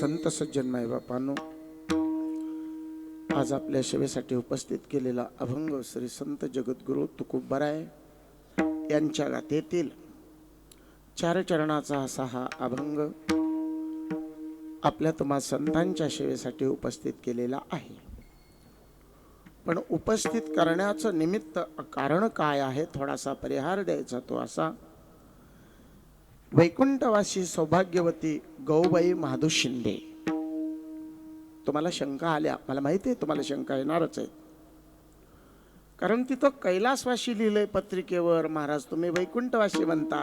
संत सज्जन माय बापांनो, आज आपल्या सेवेसाठी उपस्थित केलेला अभंग श्री संत जगद्गुरु तुकोबराय यांच्या गाथेतील 4 चरणाचा असा हा अभंग आपल्या तुम्हा संतांच्या सेवेसाठी उपस्थित केलेला आहे. पण उपस्थित करण्याचं निमित्त कारण काय आहे, थोडासा परिहार द्यायचा तो असा. वैकुंठवासी सौभाग्यवती गौबाई महादू शिंदे, तुम्हाला शंका आल्या, मला माहिती आहे तुम्हाला शंका येणारच आहे, कारण तिथं कैलासवासी लिहिलंय पत्रिकेवर. महाराज तुम्ही वैकुंठवासी म्हणता,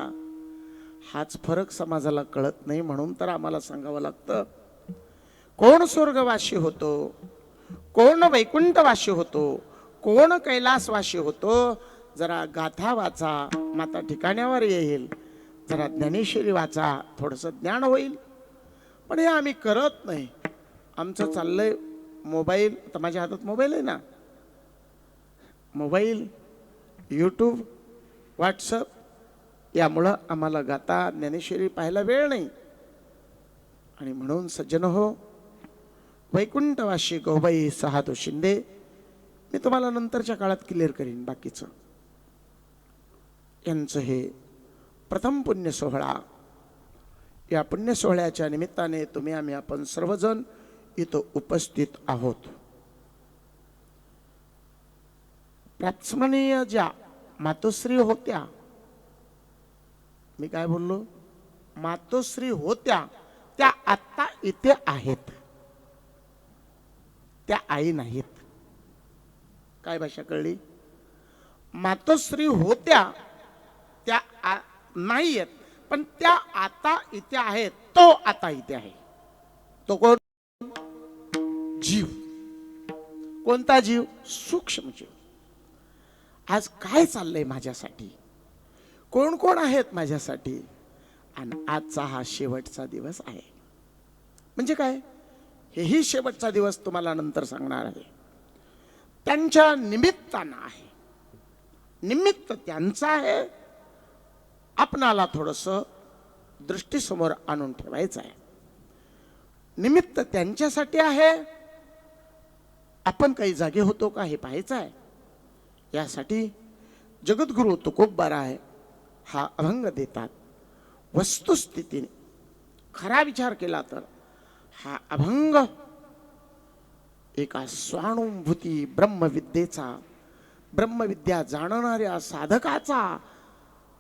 हाच फरक समाजाला कळत नाही, म्हणून तर आम्हाला सांगावं लागतं. कोण स्वर्गवासी होतो, कोण वैकुंठवासी होतो, कोण कैलासवासी होतो, जरा गाथा वाचा, माता ठिकाण्यावर येईल. जरा ज्ञानेश्वरी वाचा, थोडंसं ज्ञान होईल. पण हे आम्ही करत नाही. आमचं चाललंय मोबाईल. आता माझ्या हातात मोबाईल आहे ना, मोबाईल, यूट्यूब, व्हॉट्सअप, यामुळं आम्हाला गाथा ज्ञानेश्वरी पाहायला वेळ नाही. आणि म्हणून सज्जन हो, वैकुंठवासी गौबाई सहादू शिंदे, मी तुम्हाला नंतरच्या काळात क्लिअर करीन बाकीचं. यांचं हे प्रथम पुण्य सोहळा. या पुण्य सोहळ्याच्या निमित्ताने तुम्ही आम्ही आपण सर्वजण इथं उपस्थित आहोत. प्रास्मरणीय ज्या मातोश्री होत्या, मी काय बोललो, मातोश्री होत्या, त्या आता इथे आहेत, त्या आई नाहीत. काय भाषा कळली? मातोश्री होत्या त्या नाही आहेत, पण त्या आता इथे आहेत. तो आता इथे आहे. तो कोण? जीव. कोणता जीव? सूक्ष्म जीव. आज काय चाललंय माझ्यासाठी, कोण कोण आहेत माझ्यासाठी, आणि आजचा हा शेवटचा दिवस आहे. म्हणजे काय, हेही शेवटचा दिवस तुम्हाला नंतर सांगणार आहे. त्यांच्या निमित्तानं आहे, निमित्त त्यांचं आहे. आपणाला थोडंसं दृष्टीसमोर आणून ठेवायचं आहे. निमित्त त्यांच्यासाठी आहे, आपण काही जागे होतो का हे पाहायचं आहे. यासाठी जगद्गुरु तुकोबराय हा अभंग देतात. वस्तुस्थितीने खरा विचार केला तर हा अभंग एका स्वानुभूती ब्रह्मविद्येचा, ब्रह्मविद्या जाणणाऱ्या साधकाचा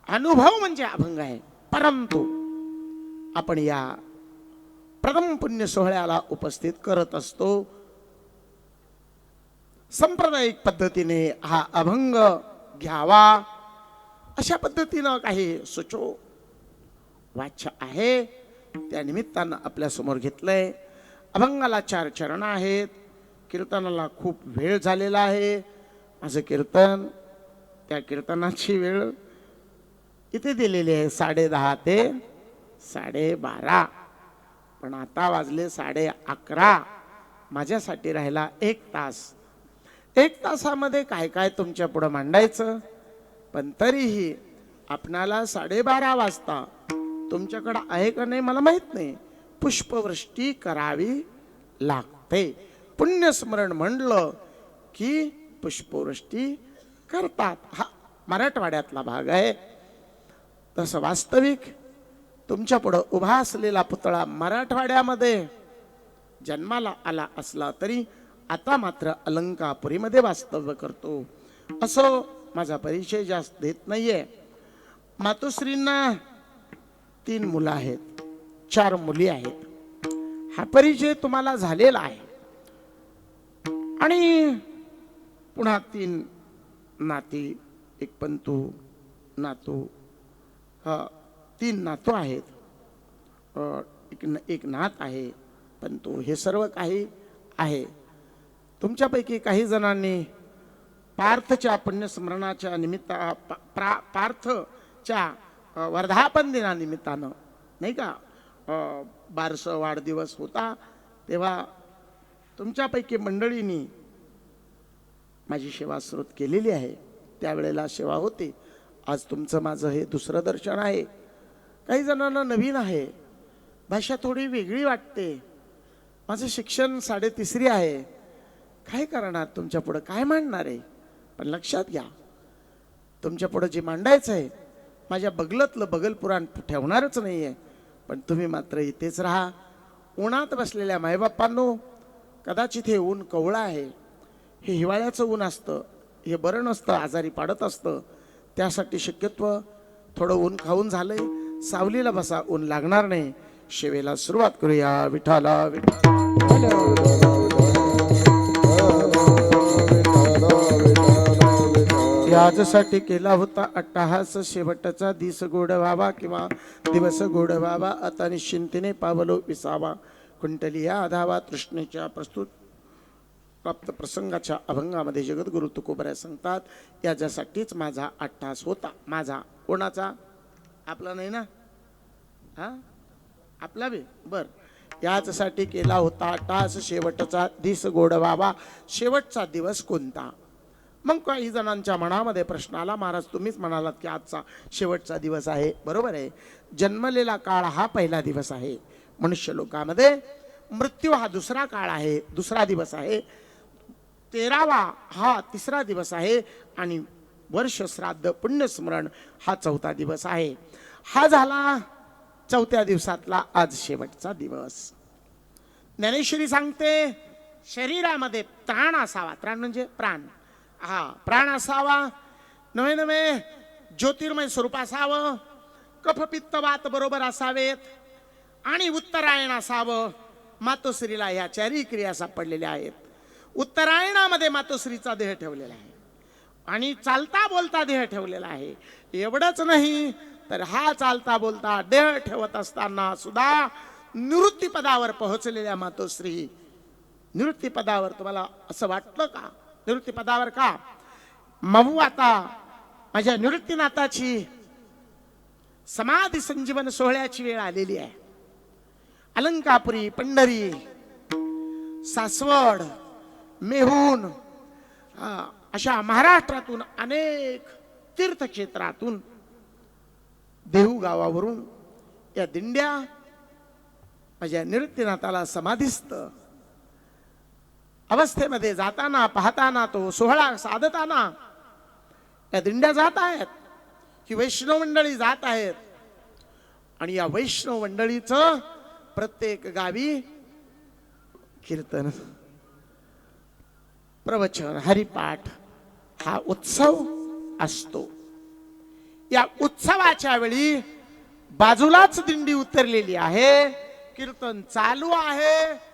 अनुभव म्हणजे अभंग आहे. परंतु आपण या प्रथम पुण्य सोहळ्याला उपस्थित करत असतो. सांप्रदायिक पद्धतीने हा अभंग घ्यावा, अशा पद्धतीनं काही सुचो वाच्य आहे. त्या निमित्तानं आपल्या समोर घेतलंय. अभंगाला 4 चरण आहेत. कीर्तनाला खूप वेळ झालेला आहे. माझं कीर्तन, त्या कीर्तनाची वेळ इथे दिलेली आहे 10:30 ते 12:30, पण आता वाजले 11:30. माझ्यासाठी राहिला 1 तास. 1 तासामध्ये काय काय तुमच्या पुढं मांडायचं. पण तरीही आपणाला 12:30 वाजता तुमच्याकडं आहे का नाही मला माहित नाही, पुष्पवृष्टी करावी लागते. पुण्यस्मरण म्हणलं की पुष्पवृष्टी करतात. हा मराठवाड्यातला भाग आहे. तसं वास्तविक तुमच्या पुढं उभा असलेला पुतळा मराठवाड्यामध्ये जन्माला आला असला तरी आता मात्र अलंकापुरीमध्ये वास्तव्य करतो. असं माझा परिचय जास्त देत नाहीये. मातोश्रींना 3 मुलं आहेत, 4 मुली आहेत. हा परिचय तुम्हाला झालेला आहे. आणि पुन्हा 3 नाती, 1 पंतू नातू, 3 नातू आहेत, एक नात आहे, पंतू, हे सर्व काही आहे. तुमच्यापैकी काही जणांनी पार्थच्या पुण्यस्मरणाच्या निमित्त, पार्थच्या वर्धापन दिनानिमित्तानं नाही का, बारसं वाढदिवस होता, तेव्हा तुमच्यापैकी मंडळींनी माझी सेवा सुरू केलेली आहे. त्यावेळेला सेवा होती. आज तुमचं माझं हे दुसरं दर्शन आहे. काही जणांना नवीन आहे, भाषा थोडी वेगळी वाटते, माझं शिक्षण 3.5 आहे, काय करणार तुमच्या पुढं, काय मांडणार आहे? पण लक्षात घ्या, तुमच्या पुढं जे मांडायचं आहे, माझ्या बगलतलं बगल पुराण ठेवणारच नाहीये. पण तुम्ही मात्र इथेच राहा. उन्हात बसलेल्या मायबापांनो, कदाचित हे ऊन कवळं आहे, हे हिवाळ्याचं ऊन असतं, हे बरं नसतं, आजारी पाडत असतं. त्यासाठी शक्यत्व थोडं ऊन खाऊन झालंय, सावलीला बसा, ऊन लागणार नाही. शेवेला सुरुवात करूया. विठाला याजसाठी केला होता अट्टहास, शेवटचा दिस गोड व्हावा किंवा दिवस गोड व्हावा. आता निश्चिंतीने पावलो विसावा, कुंटलिया आधावा. तृष्णेच्या प्रस्तुत प्राप्त प्रसंगाच्या अभंगामध्ये जगद्गुरु तुकोबऱ्या सांगतात, याच्यासाठीच माझा अट्टहास होता. माझा कोणाचा? आपला नाही ना, हा आपला बी बर. याचसाठी केला होता अट्टहास, शेवटचा दिस गोड व्हावा. शेवटचा दिवस कोणता? मग काही जणांच्या मनामध्ये प्रश्न आला, महाराज तुम्हीच म्हणालात की आजचा शेवटचा दिवस आहे. बरोबर आहे, जन्मलेला काळ हा पहिला दिवस आहे. मनुष्य लोकांमध्ये मृत्यू हा दुसरा काळ आहे, दुसरा दिवस आहे. 13वा हा तिसरा दिवस आहे आणि वर्ष श्राद्ध पुण्यस्मरण हा 4था दिवस आहे. हा झाला 4थ्या दिवसातला आज शेवटचा दिवस. ज्ञानेश्वरी सांगते, शरीरामध्ये प्राण असावा. प्राण म्हणजे प्राण, हा प्राण असावा. नवे नवे ज्योतिर्मय स्वरूप असावं. कफ पित्त वात बरोबर असावेत आणि उत्तरायण असावं. मातोश्रीला ह्या 4 क्रिया सापडलेल्या आहेत. उत्तरायणामध्ये मातोश्रीचा देह ठेवलेला आहे आणि चालता बोलता देह ठेवलेला आहे. एवढंच नाही तर हा चालता बोलता देह ठेवत असताना सुद्धा निवृत्तीपदावर पोहोचलेल्या मातोश्री. निवृत्तीपदावर तुम्हाला असं वाटलं का? निवृत्तीपदावर का? मऊ आता माझ्या निवृत्तीनाथाची समाधी संजीवन सोहळ्याची वेळ आलेली आहे. अलंकापुरी, पंढरी, सासवड, मेहून अशा महाराष्ट्रातून अनेक तीर्थक्षेत्रातून, देहू गावावरून या दिंड्या माझ्या निवृत्तीनाथाला समाधिस्थ अवस्थेमध्ये जाताना पाहताना, तो सोहळा साधताना या दिंड्या जात आहेत. ही वैष्णव मंडळी जात आहेत आणि या वैष्णव मंडळीचं प्रत्येक गावी कीर्तन, प्रवचन, हरिपाठ हा उत्सव असतो. या उत्सवाच्या वेळी बाजूलाच दिंडी उतरलेली आहे, कीर्तन चालू आहे.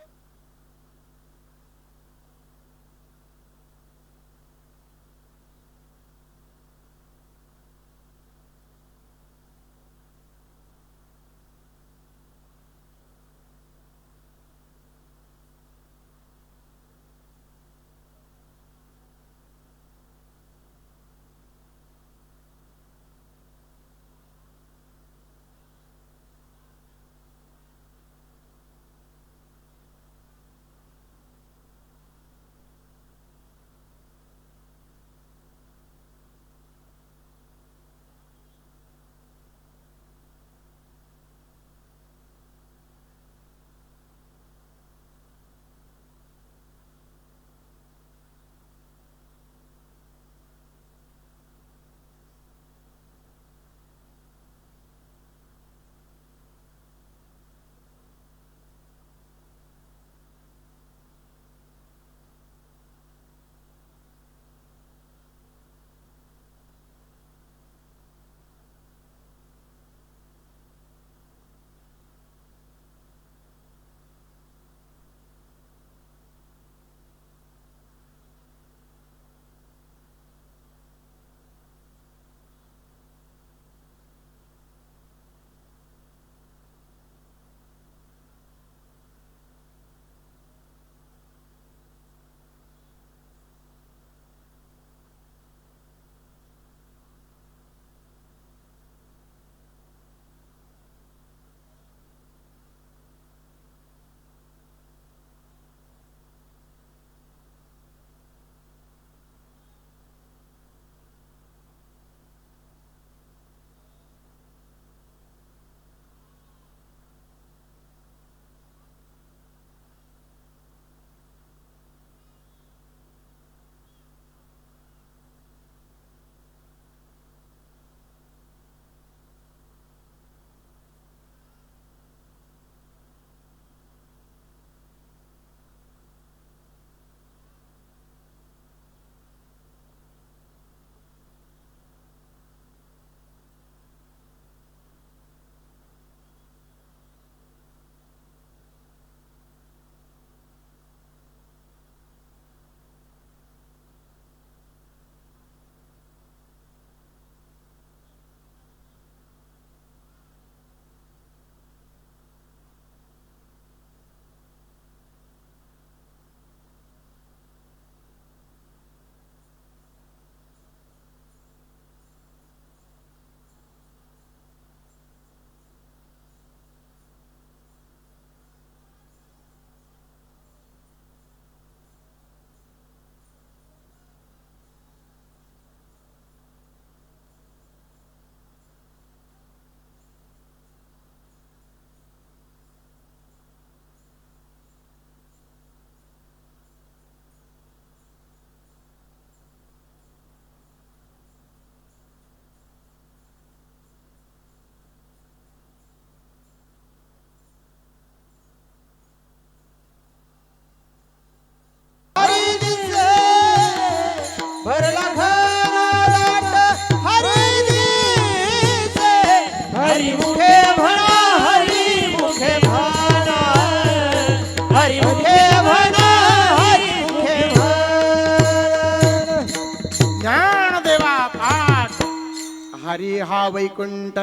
हरी हा वैकुंठ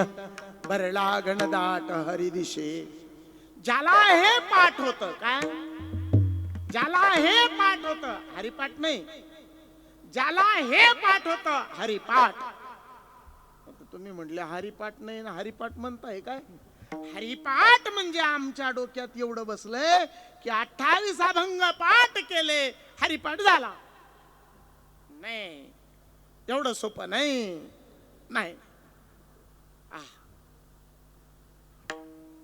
भरला गणदाट हरी दिशे. ज्याला हे पाठ होत, काय ज्याला हे पाठ होत, हरिपाठ नाही, ज्याला हे पाठ होत हरिपाठ. तुम्ही म्हटले हरिपाठ नाही ना हरिपाठ म्हणताय काय? हरिपाठ म्हणजे आमच्या डोक्यात एवढं बसलंय की 28 अभंग पाठ केले हरिपाठ झाला. नाही, एवढं सोपं नाही. नाही,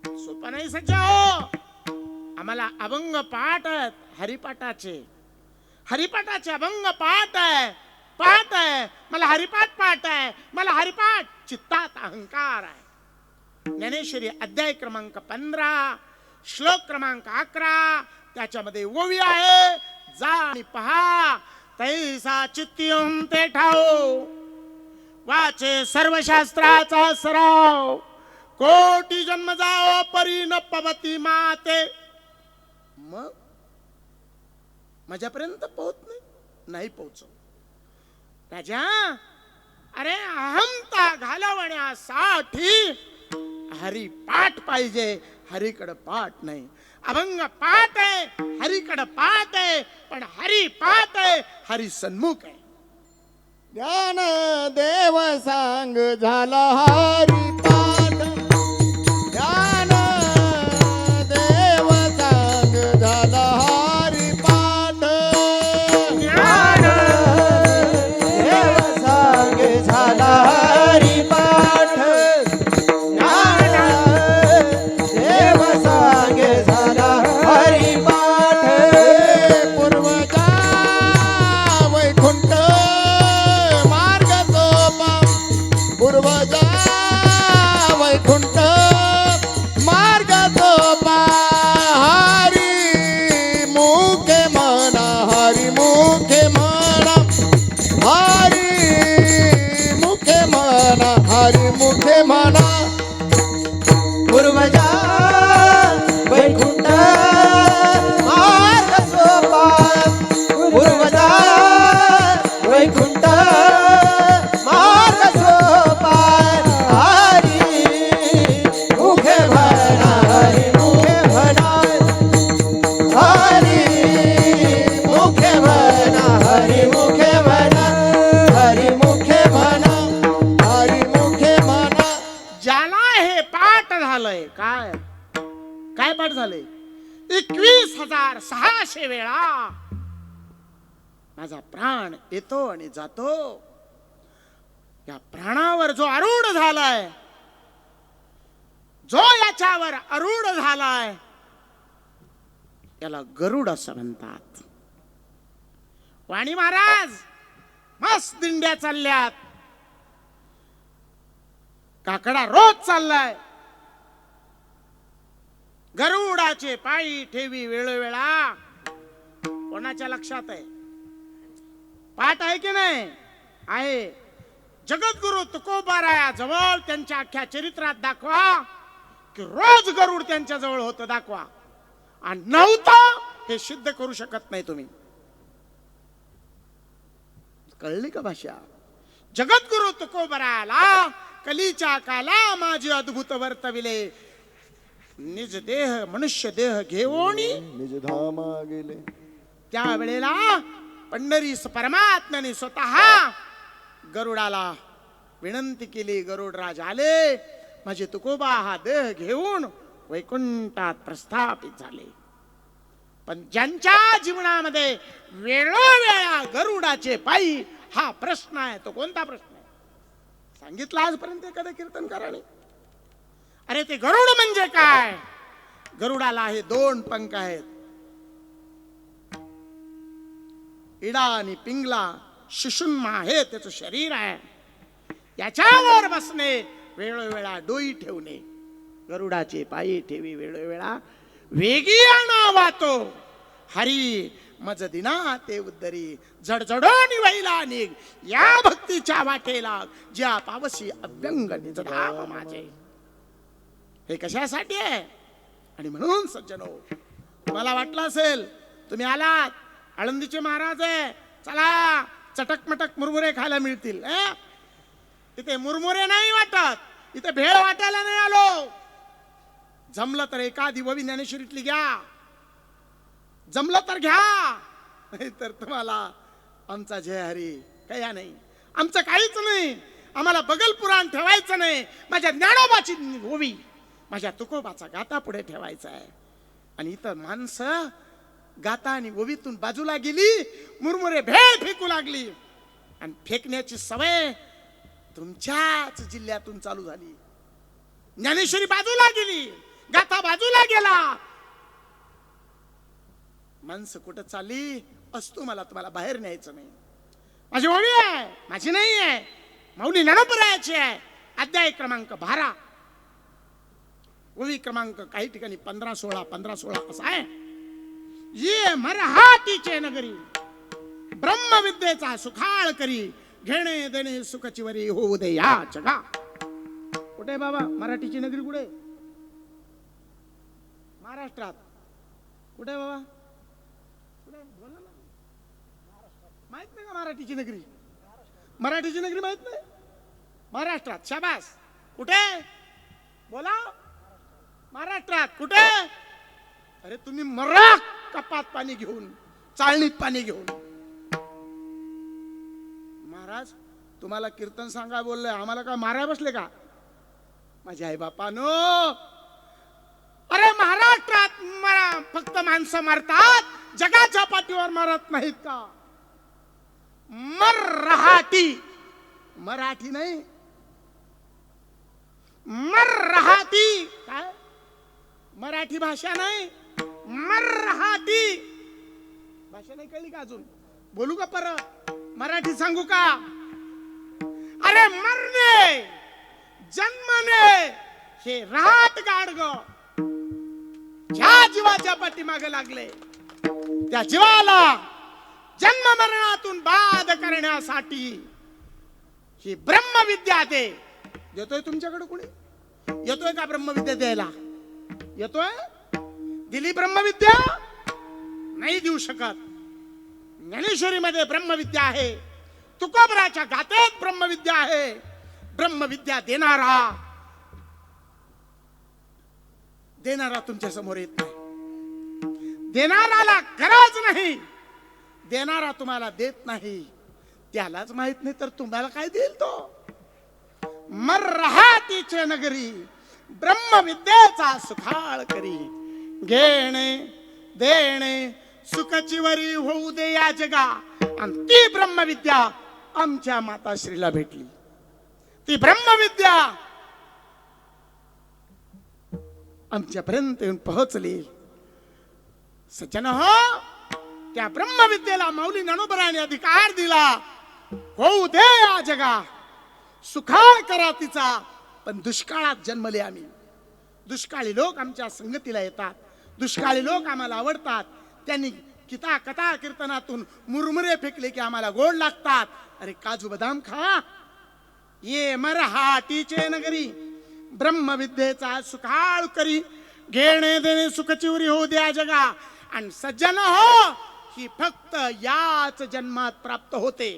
सोपं नाही सज्जा हो. आम्हाला अभंग पाठ आहेत हरिपाठाचे, हरिपाठाचे अभंग पाठ आहे, पाठ आहे. मला हरिपाठ पाठ आहे, मला हरिपाठ चित्तात अहंकार आहे. ज्ञानेश्वरी अध्याय क्रमांक 15 श्लोक क्रमांक 11 त्याच्यामध्ये ओवी आहे. जा आणि पहा तैसा चित्तियं ते ठाव, वाचे सर्व शास्त्राचा सराव. कोटी जन्म जाओ परी न पवती माते. मग माझ्यापर्यंत पोहोच नाही पोहोच राजा. अरे अहंता घालवण्यासाठी हरिपाठ पाहिजे, हरीकडे पाठ नाही. अभंग पाठ आहे, हरीकडे पाठ आहे, पण हरी पाठ आहे, हरी सन्मुख आहे. ज्ञान देव सांग झाला हरी पाठ, ज्ञान देव सांग झाला हरी पाठ, ज्ञान देव सांग झाला हरी पाठ, ज्ञान देव सांग झाला हरी पाठ. पूर्वजा वैकुंठ पूर्वजा वैकुंठ मार्ग सोपा. हरी मुखे म्हणा, हरी मुखे म्हणा, हरी मुखे म्हणा, हरी मुखे म्हणा. पूर्वजा वैकुंठ मार्ग सोपा, पूर्वजा वैकुंठ मार्ग सोपा. हरी मुखे म्हणा, हरी मुखे म्हणा, हरी मुखे म्हणा, हरी मुखे म्हणा, हरी मुखे म्हणा, हरी मुखे म्हणा. ज्याला हे पाठ झालंय, काय काय पाठ झालंय? 21,600 वेळा माझा प्राण येतो आणि जातो. या प्राणावर जो आरूढ झालाय, जो याच्यावर आरूढ झालाय, याला गरुड असं म्हणतात. वाणी महाराज मस्त दिंड्या चालल्यात, काकडा रोज चाललाय. गरुडाचे पायी ठेवी वेळोवेळा. कोणाच्या लक्षात आहे? पाठ आहे की नाही? आहे. जगद्गुरु तुकोबाराया जवळ त्यांच्या अख्ख्या चरित्रात दाखवा की रोज गरुड त्यांच्या जवळ होतं, दाखवा. आणि नव्हतं हे सिद्ध करू शकत नाही तुम्ही. कळली का भाषा? जगद्गुरु तुकोबारायाला कलीच्या काला माझे अद्भुत वर्तविले. निज देह मनुष्य देह घेऊन निज धामा गेले. त्यावेळेला पंढरी परमात्म्याने स्वतः गरुडाला विनंती केली. गरुडराज आले, माझे तुकोबा हा देह घेऊन वैकुंठात प्रस्थापित झाले. पण ज्यांच्या जीवनामध्ये वेळोवेळा गरुडाचे पायी हा प्रश्न आहे, तो कोणता प्रश्न आहे? सांगितलं आजपर्यंत एखाद्या कीर्तनकाराने? अरे ते गरुड म्हणजे काय? गरुडाला हे 2 पंख आहेत, इडा आणि पिंगला. शिशुन्मा हे त्याचं शरीर आहे. याच्यावर बसणे, वेळोवेळा डोई ठेवणे. गरुडाचे पायी ठेवी वेळोवेळा वेगी आणावातो. हरी मज दिना ते उद्धरी, जडजडोनी वैला निघ या भक्तीच्या वाटेला, ज्या पावसी अभ्यंग निज धाम माझे. हे कशासाठी आहे? आणि म्हणून सज्जनो, तुम्हाला वाटलं असेल तुम्ही आलात, आळंदीचे महाराज आहे, चला चटक मटक मुरमुरे खायला मिळतील. इथे मुरमुरे नाही वाटत, इथे भेळ वाटायला नाही आलो. जमलं तर एखादी ववी ज्ञानेश्वरीतली घ्या, जमलं तर घ्या, नाही तर तुम्हाला आमचा जय हरी काही नाही, आमचं काहीच नाही. आम्हाला बगल पुराण ठेवायचं नाही, माझ्या ज्ञानोबाची ओवी, माझ्या तुकोबाचा गाता पुढे ठेवायचा आहे. आणि इथं माणसं गाता आणि ओवीतून बाजूला गेली, मुरमुरे भेळ फेकू लागली. आणि फेकण्याची सवय तुमच्याच जिल्ह्यातून चालू झाली. ज्ञानेश्वरी बाजूला गेली, गाथा बाजूला गेला. माणसं कुठं चालली असतो, मला तुम्हाला बाहेर न्यायचं नाही. माझी ओवी आहे, माझी नाही आहे, माऊली ज्ञानोबरायाची आहे. अध्याय क्रमांक 12, ओवी क्रमांक काही ठिकाणी 15-16 असा आहे. ये मराठीचे नगरी ब्रह्मविद्येचा सुखाळ करी, घेणे देणे सुखाची वरी होऊ दे या जगा. कुठे बाबा मराठीची नगरी? कुठे? महाराष्ट्रात. कुठे बाबा? कुठे? बोला ना. माहित नाही का मराठीची नगरी? मराठीची नगरी माहित नाही? महाराष्ट्रात. शाबास. कुठे? बोला. महाराष्ट्रात. कुठे? अरे तुम्ही मरा कपात पाणी घेऊन, चाळणीत पाणी घेऊन. महाराज तुम्हाला कीर्तन सांगा बोलले, आम्हाला काय माराय बसले का? माझे आई बापानो, अरे महाराष्ट्रात फक्त माणसं मरतात, जगाच्या पाठीवर मरत नाहीत का? मराठी, मराठी नाही, मराठी. काय? मराठी भाषा नाही, मराठी भाषा नाही. कळली का अजून? बोलू का परत? मराठी सांगू का? अरे मरणे जन्मने हे राहत गाडग ज्या जीवाच्या पाठीमागे लागले, त्या जीवाला जन्म मरणातून बाद करण्यासाठी ही ब्रह्मविद्या दे. येतोय तुमच्याकडे कोणी? येतोय का ब्रह्मविद्या द्यायला? येतोय? दिली ब्रह्मविद्या? नाही देऊ शकत. ज्ञानेश्वरी मध्ये ब्रह्मविद्या आहे, तुकोबराच्या गातेत ब्रह्मविद्या आहे. ब्रह्मविद्या देणारा तुमच्या समोर येत नाही. देणाराला गरज नाही, देणारा तुम्हाला देत नाही. त्यालाच माहित नाही तर तुम्हाला काय देईल तो? मराठीचे नगरी ब्रह्मविद्येचा सुखाळ करी, घेणे देणे सुखाची वरी होऊ दे या जगा. आणि ती ब्रह्मविद्या आमच्या माताश्रीला भेटली. ती ब्रह्मविद्या आमच्यापर्यंत येऊन पोहोचली. सज्जन हो, त्या ब्रह्मविद्येला माऊली ज्ञानोबरायाने अधिकार दिला. होऊ दे या जगा, सुखाळ करा तिचा. पण दुष्काळात जन्मले आम्ही. दुष्काळी लोक आमच्या संगतीला येतात, दुष्काळी लोक आम्हाला आवडतात. त्यांनी किता कथा कीर्तनातून मुरमुरे फेकले की आम्हाला गोड लागतात. अरे काजू बदाम खा. ये मराठीचे नगरी ब्रह्मविद्येचा सुखाळ करी, घेणे देणे सुखचिवरी होऊ द्या जगा. आणि सज्जन हो, ही फक्त याच जन्मात प्राप्त होते,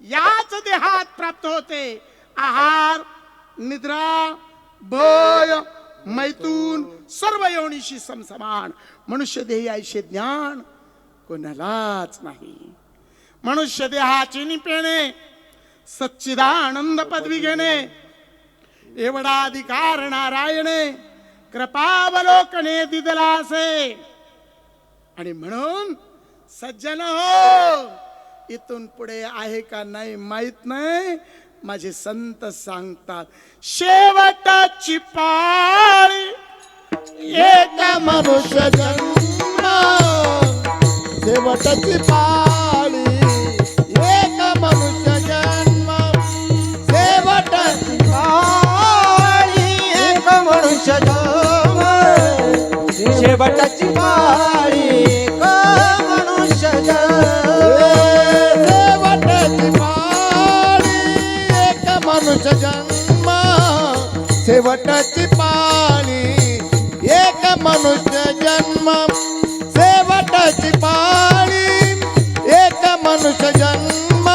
याच देहात प्राप्त होते. आहार निद्रा भय मैथून सर्व योनीशी समसमान. मनुष्य देही ऐशे ज्ञान कोणालाच नाही. मनुष्य देहाची निपेणे सच्चिदानंद पदवी घेणे, एवढा अधिकार नारायणे कृपावलोकने दिदला असे. आणि म्हणून सज्जन हो, इथून पुढे आहे का नाही माहित नाही. माझे संत सांगतात, शेवटाची पाळी एक मनुष्य जन्म, शेवटाची पाळी एक मनुष्य जन्म, शेवटाची पाळी एक मनुष्य जन्म, शेवटाची पाळी एक मनुष्य जन्म, शेवटाची पाळी एक मनुष्य जन्म, शेवटाची पाळी एक मनुष्य जन्म, शेवटाची पाळी एक मनुष्य जन्म,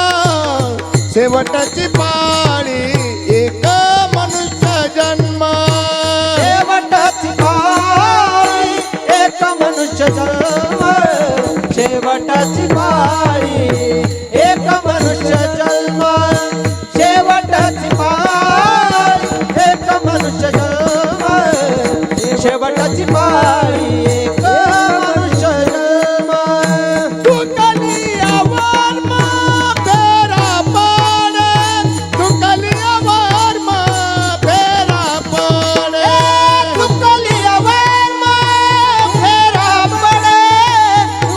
शेवटची पाळी एक मनुष्य जन्म शेवटची पाळी एक मनुष्य जन्म शेवटची पाळी एक मनुष्य जन्म शेवटची पाळी एक मनुष्य जन्म शेवटची पाळी एक मनुष्य जन्म तू कलियावर फेरा पडे तू कलियावर फेरा पडे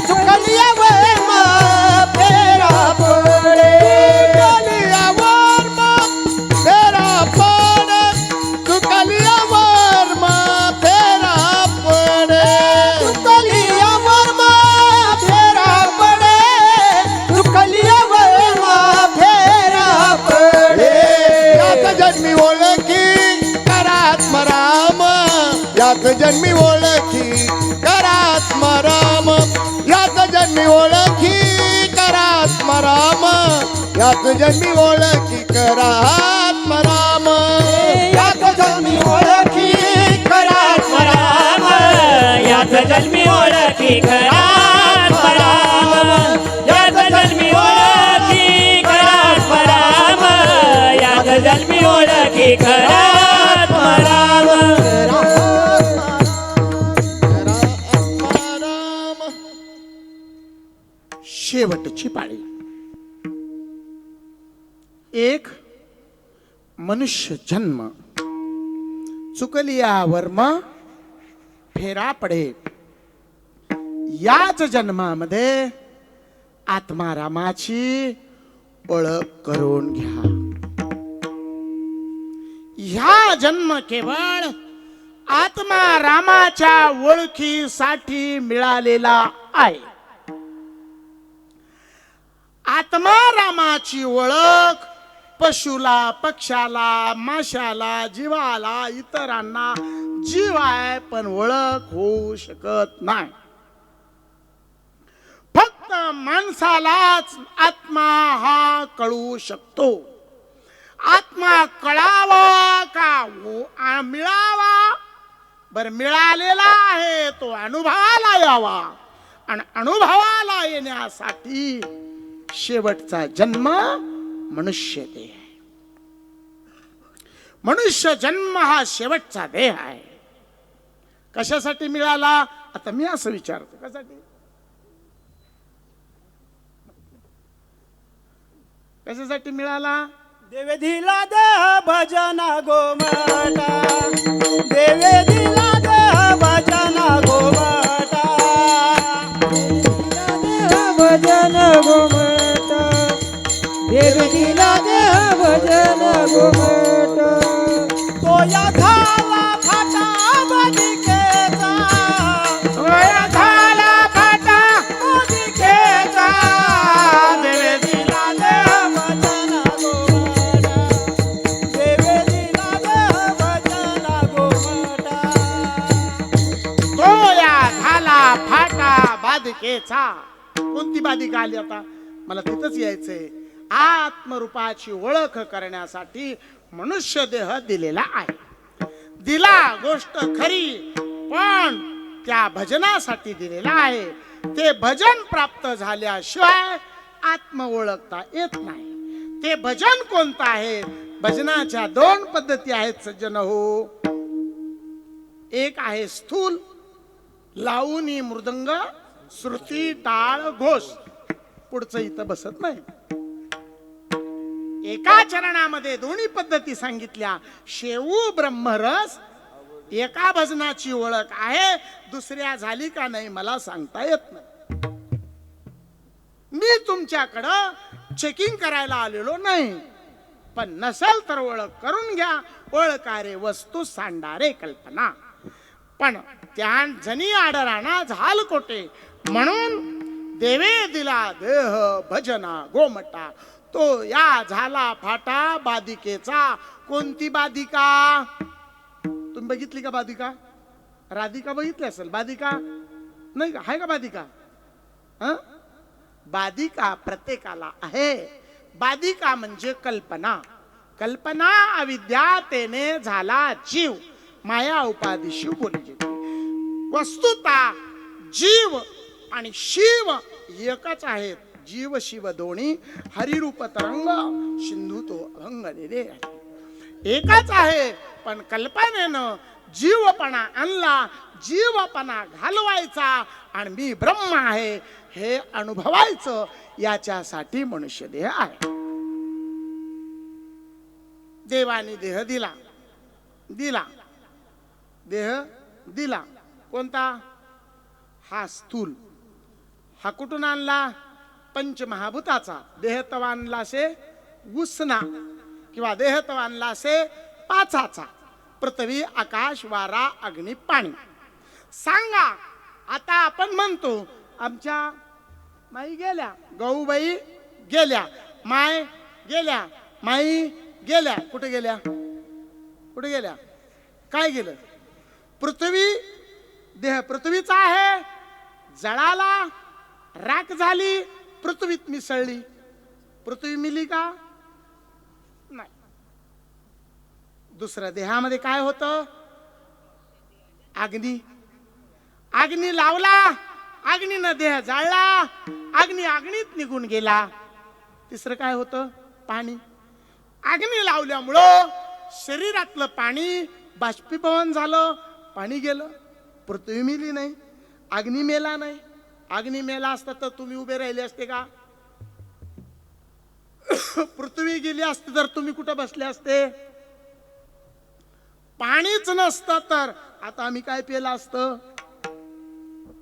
चुकलियावर फेरा पडे चुकलियावर फेरा पडे कलियावर फेरा पडे तू कलियावर फेरा पडे चुकलियावर फेरा पडे चुकलियावर फेरा पडे यात जन्मी ओळखी करात मराम यात जन्मी ओळखी करात मराम यात जन्मी ओळखी करात मराम यात जन्मी ओळखी करात मराम यात जन्मी ओळखी करात मराम यात जन्मी ओळखी खरात पराम यात जन्मी ओळखी खरात पराम यात जन्मी ओळखी खरात पराम मराम शेवटची पाळी एक मनुष्य जन्म चुकलिया वर्म फेरा पडे याच जन्मामध्ये आत्मा रामाची ओळख करून घ्या ह्या जन्म केवळ आत्मा रामाच्या ओळखीसाठी मिळालेला आहे आत्मा रामाची ओळख पशुला पक्षाला माशाला जीवाला इतरांना जीव आहे पण ओळख होऊ शकत नाही फक्त माणसालाच आत्मा हा कळू शकतो आत्मा कळावा का मिळावा बर मिळालेला आहे तो अनुभवाला यावा आणि अनुभवाला येण्यासाठी शेवटचा जन्म मनुष्य देह आहे मनुष्य जन्म हा शेवटचा देह आहे कशासाठी मिळाला आता मी असं विचारतो कशासाठी कशासाठी मिळाला देवे दिला देह भजन गोमाता देवे दिला देह भजन गोमाता देह भजन गोमाता देवे दिला देह भजन गोमाता तो या झाला फाटा बदिकेचा सोया झाला फाटा बदिकेचा देवे दिला देह भजन गोमाता देवे दिला देह भजन गोमाता तो या झाला फाटा बाधिकेचा कोणती बाधिका आली आता मला तिथंच यायचंय आत्मरूपाची ओळख करण्यासाठी मनुष्य देह दिलेला आहे दिला गोष्ट खरी पण त्या भजनासाठी दिलेला आहे ते भजन प्राप्त झाल्याशिवाय आत्म ओळखता येत नाही ते भजन कोणतं आहे भजनाच्या दोन पद्धती आहेत सज्जन हो एक आहे स्थूल लावणी मृदंग श्रुती टाळ घोष पुढचं इथं बसत नाही एका चरणामध्ये दोन्ही पद्धती सांगितल्या शेवू ब्रह्मरस एका भजनाची ओळख आहे दुसऱ्या झाली का नाही मला सांगता येत नाही मी तुमच्याकडं चेकिंग करायला आलेलो नाही पण नसेल तर ओळख करून घ्या ओळखारे वस्तू सांडारे कल्पना पण त्या जनी आडराणा झाल कोटे म्हणून देवे दिला देह भजना गोमटा तो या झाला फाटा बाधिकेचा कोणती बाधिका तुम्ही बघितली का बाधिका राधिका बघितली असेल बाधिका नाही का आहे का बाधिका बाधिका प्रत्येकाला आहे बाधिका म्हणजे कल्पना. कल्पना अविद्या तेने झाला जीव, माया उपाधी शिव बोली. वस्तुता जीव आणि शिव एकच आहेत. जीव शिव दोन्ही हरिरूप तरंग सिंधू तो अभंग रे एकच आहे. पण कल्पनेनं जीवपणा आणला, जीवपणा घालवायचा आणि मी ब्रह्म आहे हे अनुभवायचं. याच्यासाठी मनुष्य देह आहे. देवाने देह दिला, देह दिला. कोणता? हा स्थूल. हा कुठून आणला? पंचमहाभूताचा. देह तव आणला से उसना किंवा देह तव आणला से पाचाचा. पृथ्वी, आकाश, वारा, अग्नी, पाणी. सांगा आता आपण म्हणतो आमच्या माई गेल्या, गौबाई गेल्या, माय गेल्या, माई गेल्या. कुठे गेल्या? कुठे गेल्या? काय गेलं? पृथ्वी, देह पृथ्वीचा आहे, जळाला, राख झाली, पृथ्वीत मिसळली. पृथ्वी मिली का? नाही. दुसऱ्या देहामध्ये काय होतं? अग्नी. अग्नी लावला, अग्नीनं देह जाळला, अग्नी अग्नीत निघून गेला. तिसरं काय होतं? पाणी. अग्नी लावल्यामुळं शरीरातलं पाणी बाष्पीभवन झालं, पाणी गेलं. पृथ्वी मिली नाही, अग्नी मेला नाही. अग्नी मेला असता तर तुम्ही उभे राहिले असते का? पृथ्वी गेली असती तर तुम्ही कुठे बसले असते? पाणीच नसतं तर आता आम्ही काय पेलं असतं?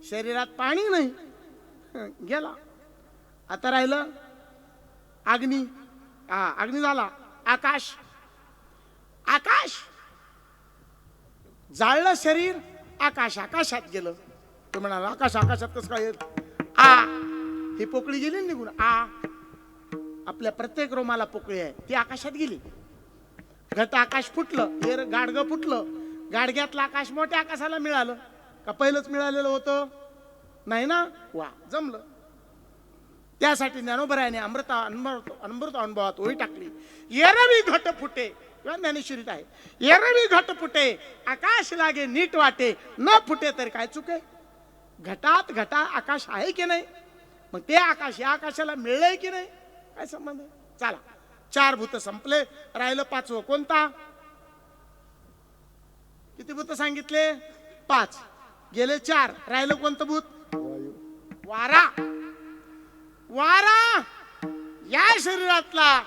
शरीरात पाणी नाही, गेला. आता राहिलं अग्नी. अग्नी झाला. आकाश. आकाश जाळलं शरीर, आकाश आकाशात गेलं. तो म्हणाला आकाश आकाशात कसं काय येत? ही पोकळी गेली निघून. आपल्या प्रत्येक रोमाला पोकळी आहे, ती आकाशात गेली. घट आकाश फुटलं, हे गाडगं फुटलं. गाडग्यातलं आकाश मोठ्या आकाशाला मिळालं का? पहिलंच मिळालेलं होतं? नाही ना. वा, जमलं. त्यासाठी ज्ञानोबरायाने अमृत अनुभवात ओळी टाकली. एरवी घट फुटे, किंवा ज्ञानेश्वरीत आहे, एरवी घट फुटे आकाश लागे नीट वाटे, न फुटे तर काय चुके. घटात घटा आकाश आहे की नाही? मग ते आकाश या आकाशाला मिळलंय की नाही? काय संबंध आहे? चला, 4 भूत संपले. राहिलं 5वं. कोणता? किती भूत सांगितले? 5. गेले 4. राहिलं कोणतं भूत? वारा. वारा या शरीरातला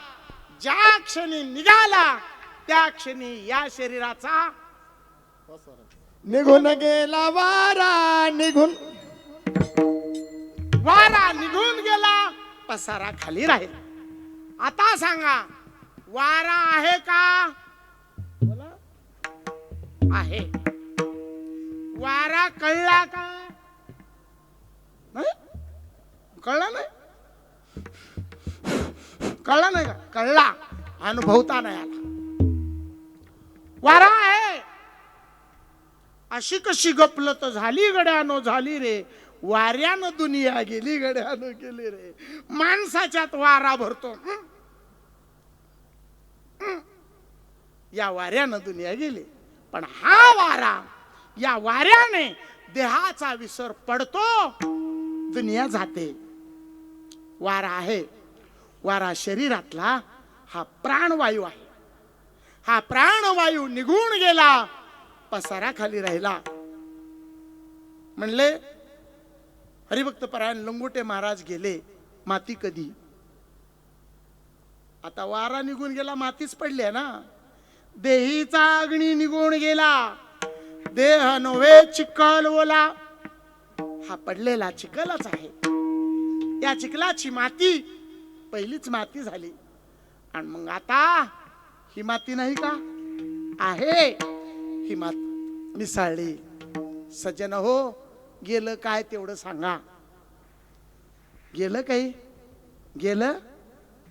ज्या क्षणी निघाला त्या क्षणी या शरीराचा निघून गेला वारा, वारा निघून गेला, पसारा खाली राहील. आता सांगा, वारा आहे का? बोला. आहे. वारा कळला का? नाही कळला. नाही कळला नाही का? कळला, अनुभवता नाही आला. वारा आहे. अशी कशी गपलत झाली गड्यानो झाली रे, वाऱ्यानं दुनिया गेली गड्यानो गेली रे. माणसाच्यात वारा भरतो, या वाऱ्यानं दुनिया गेली. पण हा वारा, या वाऱ्याने देहाचा विसर पडतो, दुनिया जाते. वारा आहे. वारा शरीरातला हा प्राणवायू आहे. हा प्राणवायू निघून गेला, पसारा खाली राहिला. म्हणले हरिभक्त परायण लंगोटे महाराज गेले, माती कधी? आता वारा निघून गेला, मातीच पडली आहे ना. देहीचा अग्नी निघून गेला, देह नव्हे चिखल ओला. हा पडलेला चिखलच आहे. या चिखलाची माती पहिलीच माती झाली. आणि मग आता ही माती नाही का? आहे. ही माती मिसळली. सज्जन हो, गेलं काय तेवढं सांगा. गेलं काही? गेलं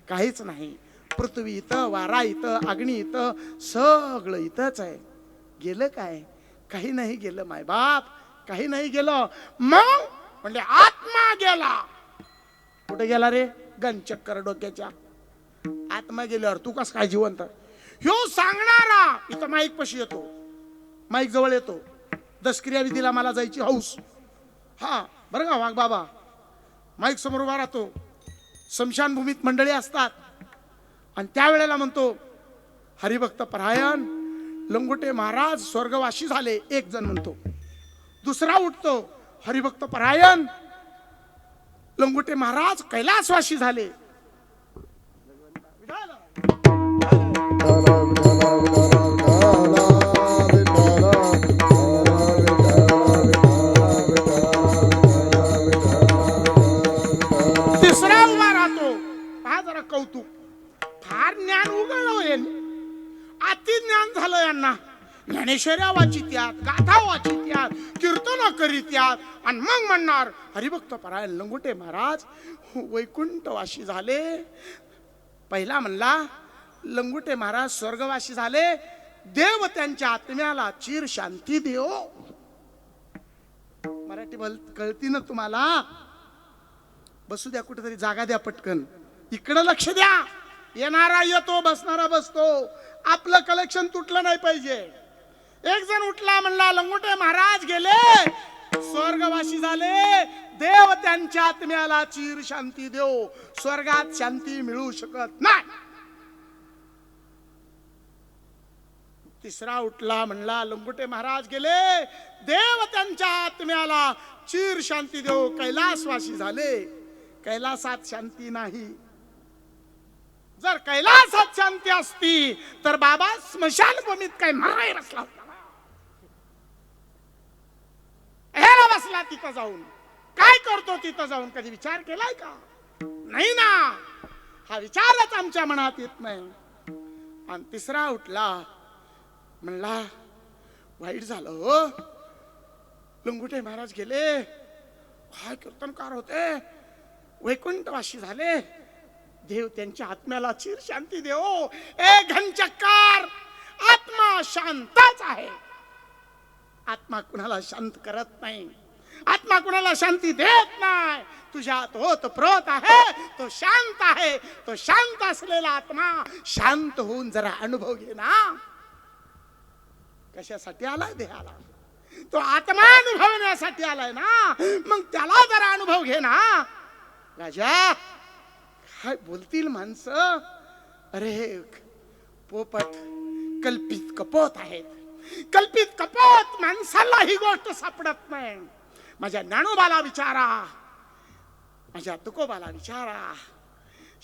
काहीच नाही. पृथ्वी इथं, वारा इथं, अग्नी इथं, सगळं इथंच आहे. गेलं काय? काही नाही गेलं मायबाप, काही नाही गेलं. मग म्हणजे आत्मा गेला. कुठे गेला रे? गणचक्कर डोक्याच्या. आत्मा गेल्यावर तू कस काय जिवंत? ह्यो सांगणारा इथं माईक पशी येतो, माईक जवळ येतो, दशक्रिया विधीला मला जायची हौस. हा बरं का वाघ बाबा, माईक समोर उभा राहतो, स्मशानभूमीत मंडळी असतात आणि त्यावेळेला म्हणतो हरिभक्त परायण लंगोटे महाराज स्वर्गवासी झाले. एक जण म्हणतो, दुसरा उठतो, हरिभक्त परायण लंगोटे महाराज कैलासवासी झाले. तिसरा उभा राहतो, पहा जरा कौतुक, फार ज्ञान उघडलं यांनी, अति ज्ञान झालं यांना. ज्ञानेश्वर्या वाचित्यात, गाथा वाचित्यात, कीर्तन करीत्यात आणि मग म्हणणार हरिभक्त परायण लंगोटे महाराज वैकुंठवासी झाले. पहिला म्हणला लंगोटे महाराज स्वर्गवासी झाले, देव त्यांच्या आत्म्याला चिर शांती देव. मराठी कळती ना तुम्हाला? बसू द्या, कुठेतरी जागा द्या पटकन, इकडं लक्ष द्या. येणारा येतो, बसणारा बसतो, आपलं कलेक्शन तुटलं नाही पाहिजे. एक जण उठला म्हणला लंगोटे महाराज गेले, स्वर्गवासी झाले, देव त्यांच्या आत्म्याला चिर शांती देव. स्वर्गात शांती मिळू शकत नाही. तिसरा उठला म्हणला लंगोटे महाराज गेले, देव त्यांच्या आत्म्याला चिर शांती देव, कैलासवासी झाले. कैलासात शांती नाही. जर कैलासात शांती असती तर बाबा स्मशानभूमीत काय माराय बसला होता? ह्याला बसला तिथं जाऊन, काय करतो तिथं जाऊन? कधी विचार केलाय का? नाही ना, हा विचारच आमच्या मनात येत नाही. आणि तिसरा उठला म्हणला वाईट झालं हो, लंगोटे महाराज गेले, काय कीर्तनकार होते, वैकुंठवासी झाले, देव त्यांच्या आत्म्याला चिर शांती देव. ए घनचक्कर, आत्मा शांतच आहे. आत्मा कुणाला शांत करत नाही, आत्मा कुणाला शांती देत नाही. तुझ्यात होत प्रोत आहे, तो शांत आहे. तो शांत असलेला आत्मा शांत होऊन जरा अनुभव घे ना. कशासाठी आलाय देहाला? तो आत्मा अनुभवण्यासाठी आलाय ना, मग त्याला जरा अनुभव घे ना. राजा काय बोलतील माणसं? अरे पोपट कल्पित कपोत आहेत, कल्पित कपोत. माणसाला ही गोष्ट सापडत नाही. माझ्या ज्ञानोबाला विचारा, माझ्या तुकोबाला विचारा.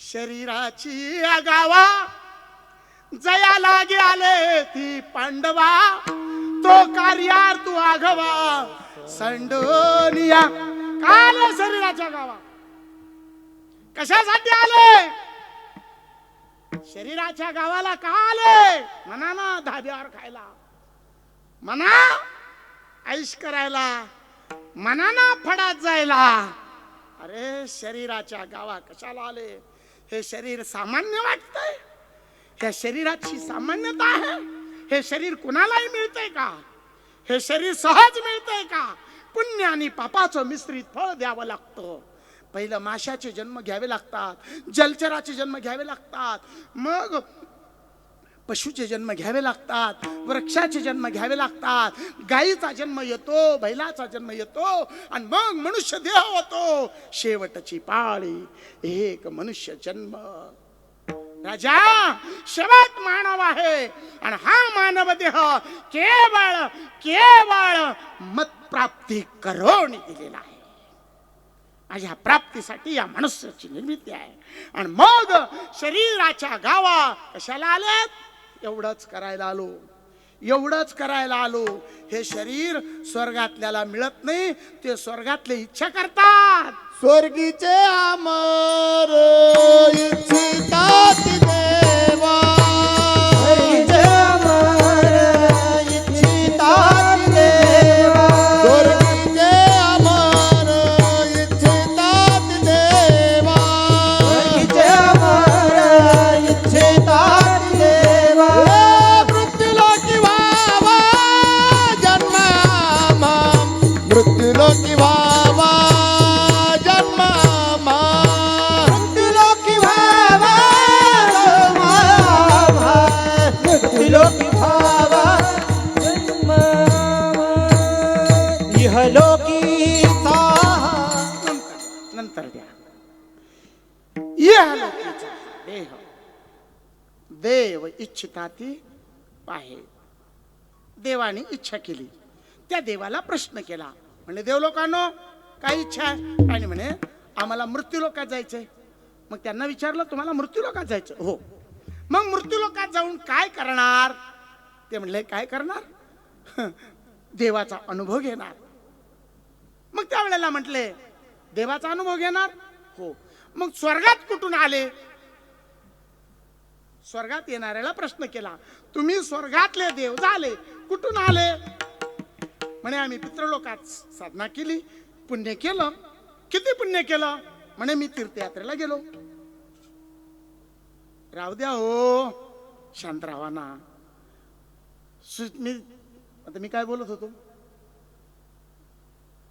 शरीराची आगावा जयाला गेले ती पांडवा, तो कार्यार तू आघवा संडोनिया. काल शरीराच्या गावा कशासाठी आले? शरीराच्या गावाला का आले? म्हणा ना धाब्यावर खायला, म्हणा ऐश करायला, म्हणा ना फडात जायला. अरे शरीराच्या गावा कशाला आले? हे शरीर सामान्य वाटतंय? ह्या शरीराची सामान्यता आहे? हे शरीर कुणालाही मिळतंय का? हे शरीर सहज मिळतंय का? पुण्य आणि पापाचं मिश्रित फळ द्यावं लागतं. पहिलं माशाचे जन्म घ्यावे लागतात, जलचराचे जन्म घ्यावे लागतात, मग पशुचे जन्म घ्यावे लागतात, वृक्षाचे जन्म घ्यावे लागतात, गायीचा जन्म येतो, बैलाचा जन्म येतो आणि मग मनुष्य देह होतो. शेवटची पाळी एक मनुष्य जन्म. राजा शेवट मानव आहे आणि हा मानव देह केवळ केवळ मत प्राप्ती करून दिलेला आहे. माझ्या प्राप्तीसाठी या मनुष्याची निर्मिती आहे. आणि मग शरीराच्या गावा कशाला आलेत? एवढंच करायला आलो, एवढंच करायला आलो. हे शरीर स्वर्गातल्याला मिळत नाही, ते स्वर्गातले इच्छा करतात. स्वर्गीचे अमर इच्छितात देवा, स्वर्गीचे अमर इच्छितात देवा, स्वर्गीचे अमर इच्छितात देवा, स्वर्गीचे अमर इच्छितात देवा. मृत्यूलोकी व्हावा जन्म, मृत्यूलोकी व्हावा जन्म, मृत्यूलोकी व्हावा अंतर द्या. इहलोकीचा देह देव इच्छिता ती पाहे. देवाने इच्छा केली, त्या देवाला प्रश्न केला. म्हणजे देव लोकांनो काय इच्छा आहे? आणि म्हणे आम्हाला मृत्यू लोकात जायचंय. मग त्यांना विचारलं तुम्हाला मृत्यू लोकात जायचं? हो. मग मृत्यू लोकात जाऊन काय करणार? ते म्हणले काय करणार? देवाचा अनुभव घेणार. मग त्यावेळेला म्हटले देवाचा अनुभव घेणार? हो. मग स्वर्गात कुठून आले? स्वर्गात येणाऱ्याला प्रश्न केला तुम्ही स्वर्गातले देव झाले, कुठून आले? म्हणे आम्ही पितृलोकात साधना केली, पुण्य केलं. किती पुण्य केलं? म्हणे मी तीर्थयात्रेला गेलो. राहू द्या हो, शांत राहा ना. आता मी काय बोलत होतो?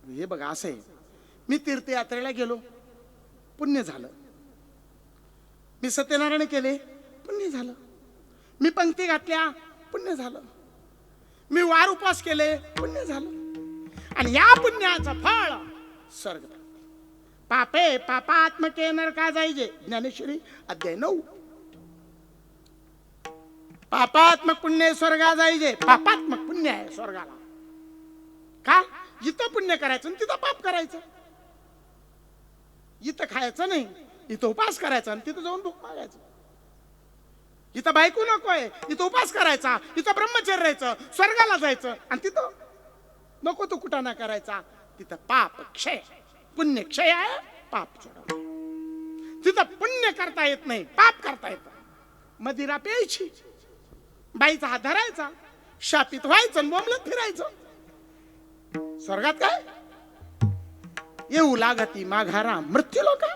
हे बघा असं आहे, मी तीर्थयात्रेला गेलो, पुण्य झालं. मी सत्यनारायण केले, पुण्य झालं. मी पंक्ती घातल्या, पुण्य झालं. मी वार उपवास केले, पुण्य झालं. आणि या पुण्याचं फळ स्वर्ग. पापे पापात्मके नरका जायचे. ज्ञानेश्वरी अध्याय 9. पापात्मक पुण्य स्वर्गा जायचे. पापात्मक पुण्य आहे स्वर्गाला. का? इथं पुण्य करायचं आणि तिथं पाप करायचं. इथं खायचं नाही, इथं उपास करायचा आणि तिथं जाऊन भूक मागायचं. इथं बायको नकोय, इथं उपास करायचा, इथं ब्रह्मचर्य राहायचं, स्वर्गाला जायचं. आणि तिथं नको तो कुटाणा करायचा. तिथं पाप क्षय, पुण्य क्षय आहे, पाप सोडा. तिथं पुण्य करता येत नाही, पाप करता येत. मदिरा प्यायची, बाईचा हात धरायचा, शापित व्हायचं आणि बोंबलत फिरायचं. स्वर्गात काय? येऊ लागती माघारा मृत्यू लोका.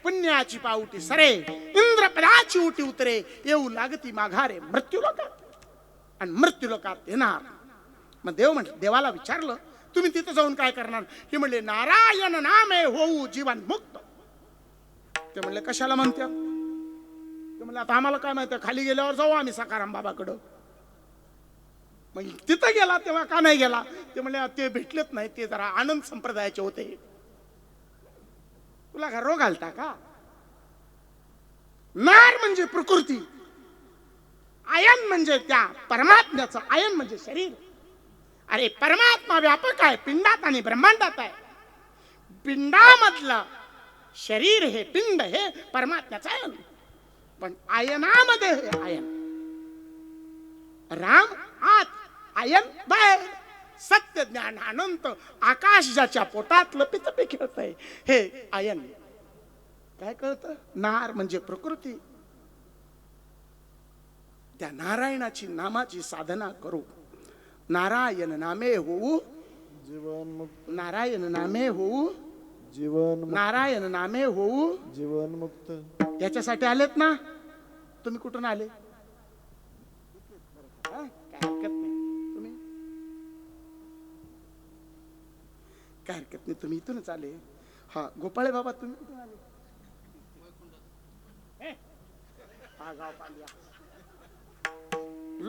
पुण्याची पावटी सरे, इंद्रपदाची उटी उतरे. येऊ लागती माघारे मृत्यू लोकात. आणि मृत्यू लोकात येणार. मग देव म्हटलं, देवाला विचारलं तुम्ही तिथं जाऊन काय करणार? हे म्हणले नारायण नामे होऊ जीवन मुक्त. ते म्हणले कशाला म्हणत्या? ते म्हणले आता आम्हाला काय माहिती, खाली गेल्यावर जाऊ आम्ही सकाराम बाबाकडं. मग तिथं गेला तेव्हा का नाही गेला? ते म्हणले ते भेटलेच नाही, ते जरा आनंद संप्रदायाचे होते. तुला का रोग आलता का? नार म्हणजे प्रकृती, आयन म्हणजे त्या परमात्म्याचं. आयन म्हणजे शरीर. अरे परमात्मा व्यापक आहे, पिंडात आणि ब्रह्मांडात आहे. पिंडामधलं शरीर हे पिंड हे परमात्म्याचं आयन. पण आयनामध्ये हे आयन. राम आत, आयन बाहेर. सत्य ज्ञान अनंत आकाश ज्याच्या पोटात लपितपे खेळत आहे हे आयन. काय कळतं? नार म्हणजे प्रकृती. त्या नारायणाची नामाची साधना करू. नारायण नामे होऊ जीवन मुक्त, नारायण नामे होऊ जीवन मुक्त, नारायण नामे होऊ. जीवन मुक्त. याच्यासाठी आलेत ना? तुम्ही कुठून आले? काय हरकत नाही, तुम्ही काय हरकत नाही, तुम्ही इथूनच आले. हा गोपाळे बाबा तुम्ही कुठून आले? हा गाव पांड्या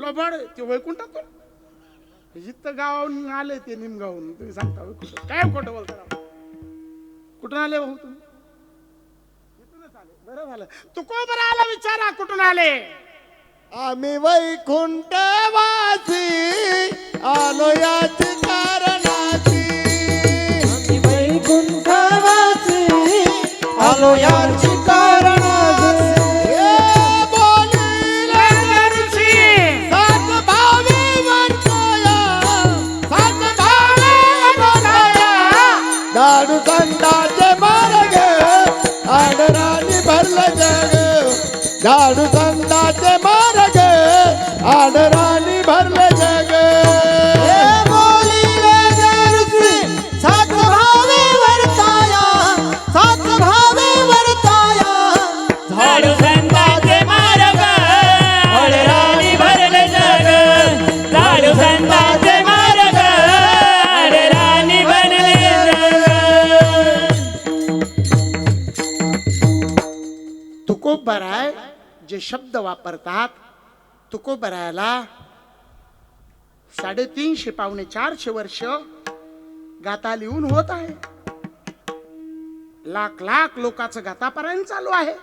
लोबाड ते वैकुंठातून. इथं गावाहून आले ते निमगावून. तुम्ही सांगता वैकुंठ काय खोटं बोलता? कुठून आले भाऊ तुम्ही? इथूनच आले. बरं झालं. तू को बरं आला विचारा कुठून आले? आम्ही वैकुंठ वासी आलो याची कारणाची. आम्ही वैकुंठवासी आलो याची कारणाची. हे बोलिले नरसी सात भावी वर्तया, सात भावी वर्तया. दाडू संताचे मार्ग आडराणी भरलं जग. दाडू संताचे मार्ग आडराणी भरलं जग. हे बोलिले नरसी सात भावे वर्ताया, सात भावे वर्ताया. झाडू संतांचे मार्ग अडराणी भरले जग. झाडू संतांचे मार्ग अडराणी भरले जग. तुकोबराय जे शब्द वापरतात, तुकोबरायला 350 पावणे 400 वर्ष गाथा लिहून होत आहे. लाख लाख लोकांचं गातापारायण चालू आहे.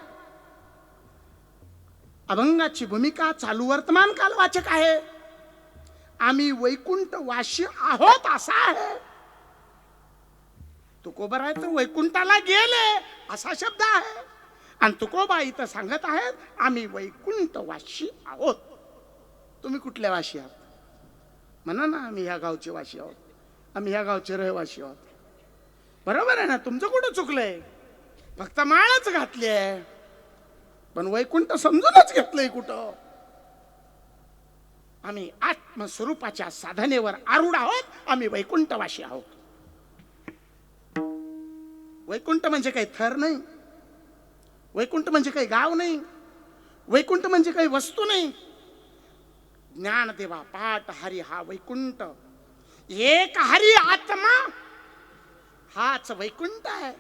अभंगाची भूमिका चालू वर्तमान काल वाचक आहे. आम्ही वैकुंठ वाशी आहोत असा आहे. तुकोबा आहे तर वैकुंठाला गेले असा शब्द आहे. आणि तुकोबा इथं सांगत आहेत आम्ही वैकुंठ वाशी आहोत. तुम्ही कुठल्या वाशी आहात? म्हणा ना आम्ही ह्या गावचे वाशी आहोत, आम्ही ह्या गावचे रहिवासी आहोत. बरोबर आहे ना? तुमचं कुठं चुकलंय? फक्त माळच घातली आहे, पण वैकुंठ समजूनच घेतलंय कुठं. आम्ही आत्मस्वरूपाच्या साधनेवर आरूढ आहोत. आम्ही वैकुंठवासी आहोत. वैकुंठ म्हणजे काही थर नाही, वैकुंठ म्हणजे काही गाव नाही, वैकुंठ म्हणजे काही वस्तू नाही. ज्ञानदेवा पाठ हरी हा वैकुंठ. एक हरी आत्मा हाच वैकुंठ आहे.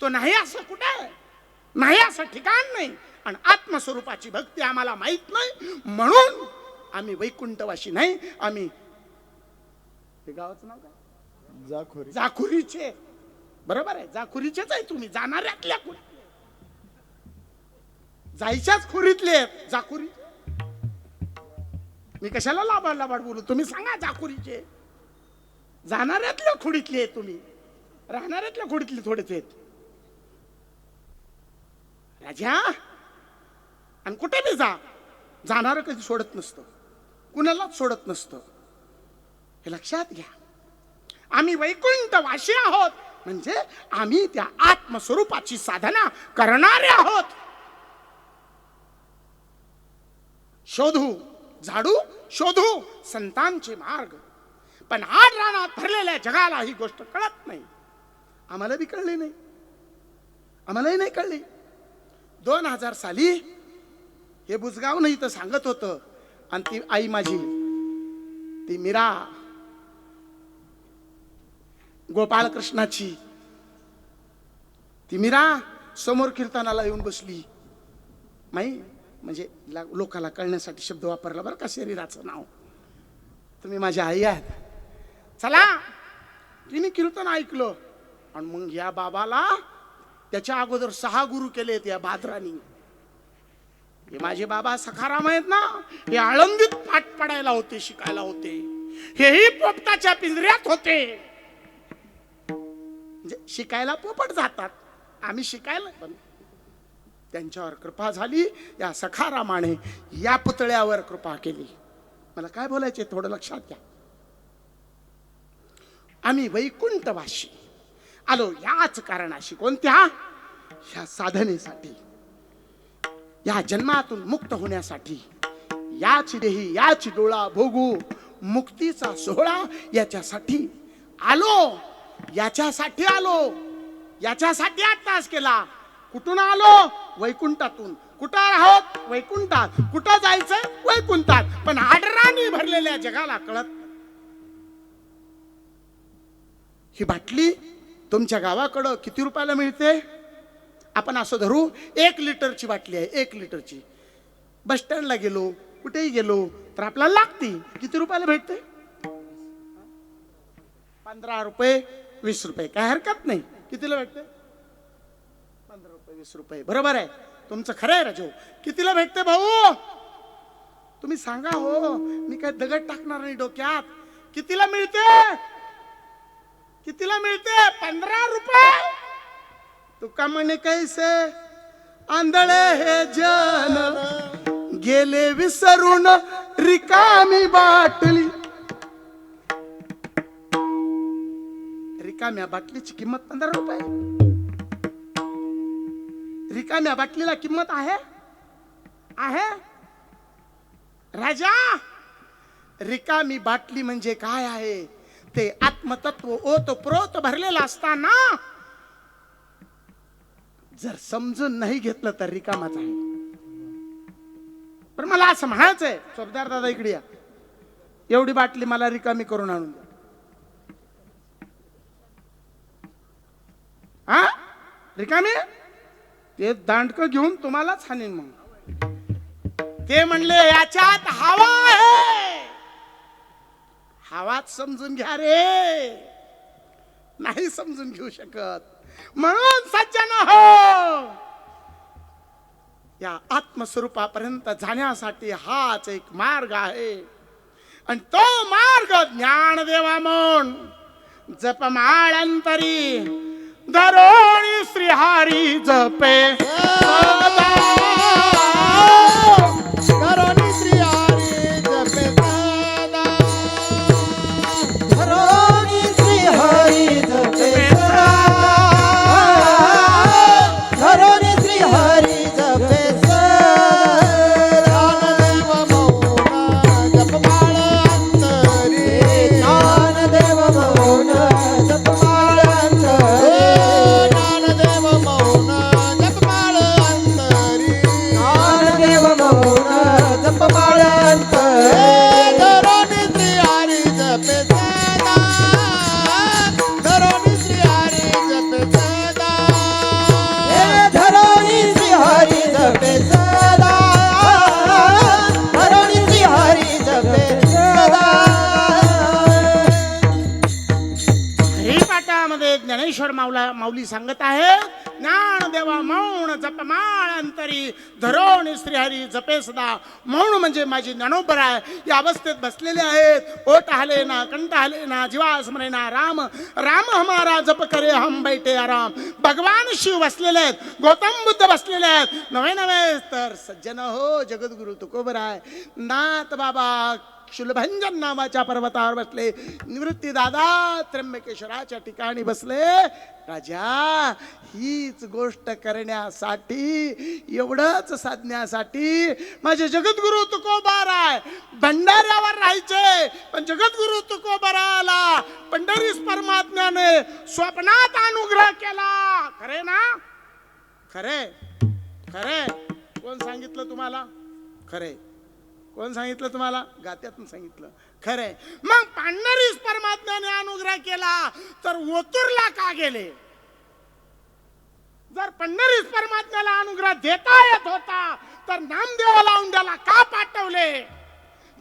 तो नाही असं कुठे आहे? नाही असं ठिकाण नाही. आणि आत्मस्वरूपाची भक्ती आम्हाला माहित नाही म्हणून आम्ही वैकुंठवासी नाही. आम्ही हे गावाचं नाव काय? जाखुरीचे. बरोबर आहे, जाखुरीचेच आहे तुम्ही. जाणाऱ्यातल्या जायच्याच खुरीतले जाखुरी. मी कशाला लाबाड बोलू? तुम्ही सांगा जाखुरीचे. जाणाऱ्यातल्या खुडीतले तुम्ही, राहणाऱ्यातल्या खुडीतले थोडेच आहेत. राजा आणि कुठे बी जा, जाणार कधी सोडत नसतं, कुणालाच सोडत नसतं. हे लक्षात घ्या. आम्ही वैकुंठवासी आहोत म्हणजे आम्ही त्या आत्मस्वरूपाची साधना करणारे आहोत. शोधू झाडू शोधू संतांचे मार्ग. पण आड रानात भरलेल्या जगाला ही गोष्ट कळत नाही. आम्हाला बी कळली नाही, आम्हालाही नाही कळली. 2000 साली हे बुजगाव नाही तर सांगत होतं. आणि ती आई माझी ती मीरा गोपाळकृष्णाची ती मीरा समोर कीर्तनाला येऊन बसली. माई म्हणजे लोकाला कळण्यासाठी शब्द वापरला बरं का, शरीराचं नाव. तुम्ही माझ्या आई आहात. चला, तिने कीर्तन ऐकलं. आणि मग या बाबाला त्याच्या अगोदर 6 गुरु केले या भाद्रानी. हे माझे बाबा सखाराम आहेत ना, हे आळंदीत पाठ पडायला होते, शिकायला होते. हेही पोपटाच्या पिंजऱ्यात होते. म्हणजे शिकायला पोपट जातात, आम्ही शिकायला. पण त्यांच्यावर कृपा झाली. या सखारामाने या पुतळ्यावर कृपा केली. मला काय बोलायचे थोडं लक्षात घ्या. आम्ही वैकुंठवासी आलो याच कारणाशी. कोणत्या? ह्या साधनेसाठी, या जन्मातून मुक्त होण्यासाठी. याची देही याची डोळा भोगू मुक्तीचा सोहळा याच्यासाठी आलो. याच्यासाठी आलो. याच्यासाठी 8 तास केला. कुठून आलो? वैकुंठातून. कुठं आहोत? वैकुंठात. कुठं जायचंय? वैकुंठात. पण आडराणी भरलेल्या जगाला कळत. ही बाटली तुमच्या गावाकडं किती रुपयाला मिळते? आपण असं धरू 1 लिटरची बाटली आहे, 1 लिटरची. बस स्टँडला गेलो, कुठेही गेलो तर आपल्याला लागते. किती रुपयाला भेटते? 15 रुपये 20 रुपये. काय हरकत नाही. कितीला भेटते? 15 रुपये 20 रुपये. बरोबर आहे, तुमचं खरं आहे राजू. कितीला भेटते भाऊ? तुम्ही सांगा हो, मी काय दगड टाकणार नाही डोक्यात. कितीला मिळते? कितीला मिळते? 15 रुपये. तुका म्हणे कैसे आंधळे हे जन गेले विसरून रिकामी बाटली. रिकाम्या बाटलीची किंमत 15 रुपये. रिकाम्या बाटलीला किंमत आहे? आहे राजा. रिकामी बाटली म्हणजे काय आहे? ते आत्मतत्व ओतप्रोत भरलेलं असताना जर समजून नाही घेतलं तर रिकामाच आहे. पण मला असं म्हणायचंय, चोपदार दादा इकडे या. एवढी बाटली मला रिकामी करून आणून द्या. हा रिकामी? ते दांडकं घेऊन तुम्हालाच हाणीन. मग ते म्हणले याच्यात हवा आहे. हवाच समजून घ्या रे. नाही समजून घेऊ शकत. म्हणून या आत्मस्वरूपापर्यंत जाण्यासाठी हाच एक मार्ग आहे आणि तो मार्ग ज्ञानदेवा म्हणून जपमाळंतरी धरोणी श्रीहरी जपे सदा. करोनी श्री हरी जपे सदा. धरोणी श्री हरी जपे सदा. धरोणी श्री हरी जपे सदा. ज्ञानदेव मौन जपमाळ अंतरी. ज्ञानदेव मौन जपमाळ अंतरी. ज्ञानदेव मौन जपमाळ अंतरी. धरोणी श्री हरी जपे सदा. धरोणी श्री हरी जपे सदा. धरोणी श्री हरी जपे सदा. धरोणी श्री हरी जपे सदा. हरिपाठामध्ये ज्ञानेश्वर माऊली सांगत आहे ज्ञानदेवा मौन जपमाळ अंतरी धरोणी श्रीहरी जपे सदा. मौन म्हणजे माझी ज्ञानोबर आहे. या अवस्थेत बसलेले आहेत. ओठ हले ना कंठ हले ना जीवा स्मरे ना राम राम हमारा जप करे हम बैठे आराम. भगवान शिव बसलेले आहेत. गौतम बुद्ध बसलेले आहेत. नवे नवे तर सज्जन हो जगद्गुरु तुकोबराय नाथ बाबा शुलभंजन नावाच्या पर्वतावर बसले. निवृत्ती दादा त्र्यंबकेश्वराच्या ठिकाणी बसले. राजा हीच गोष्ट करण्यासाठी एवढंच साधण्यासाठी माझे जगद्गुरु तुकोबाराय भंडाऱ्यावर राहायचे. पण जगद्गुरु तुकोबाराला पंढरीस परमात्म्याने स्वप्नात अनुग्रह केला. खरे ना? खरे खरे कोण सांगितलं तुम्हाला? खरे कोण सांगितलं तुम्हाला? गात्यातून सांगितलं. खरे मग पंढरीस परमात्म्याने अनुग्रह केला तर ओतूरला का गेले? जर पंढरीस परमात्म्याला अनुग्रह देता येत होता तर नामदेवाला औंढ्याला का पाठवले?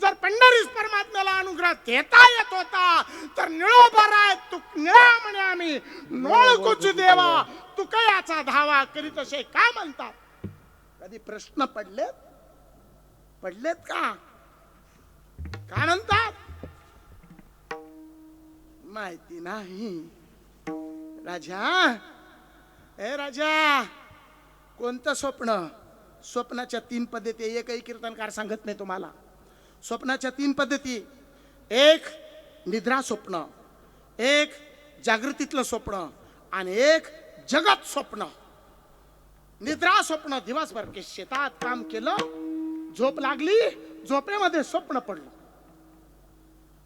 जर पंढरीस परमात्म्याला अनुग्रह देता येत होता तर निळोबराय तू निळा म्हणे आम्ही नोळकुच देवा तू कयाचा धावा करीत असे का म्हणतात? कधी प्रश्न पडलेत का? काय म्हणतात माहिती नाही. राजा ए राजा कोणतं स्वप्न? स्वप्नाच्या 3 पद्धती. एकही कीर्तनकार सांगत नाही तुम्हाला. स्वप्नाच्या 3 पद्धती. एक निद्रा स्वप्न, एक जागृतीतलं स्वप्न आणि एक जगत स्वप्न. निद्रा स्वप्न दिवसभर के शेतात काम केलं, झोप लागली, झोपेमध्ये स्वप्न पडलं.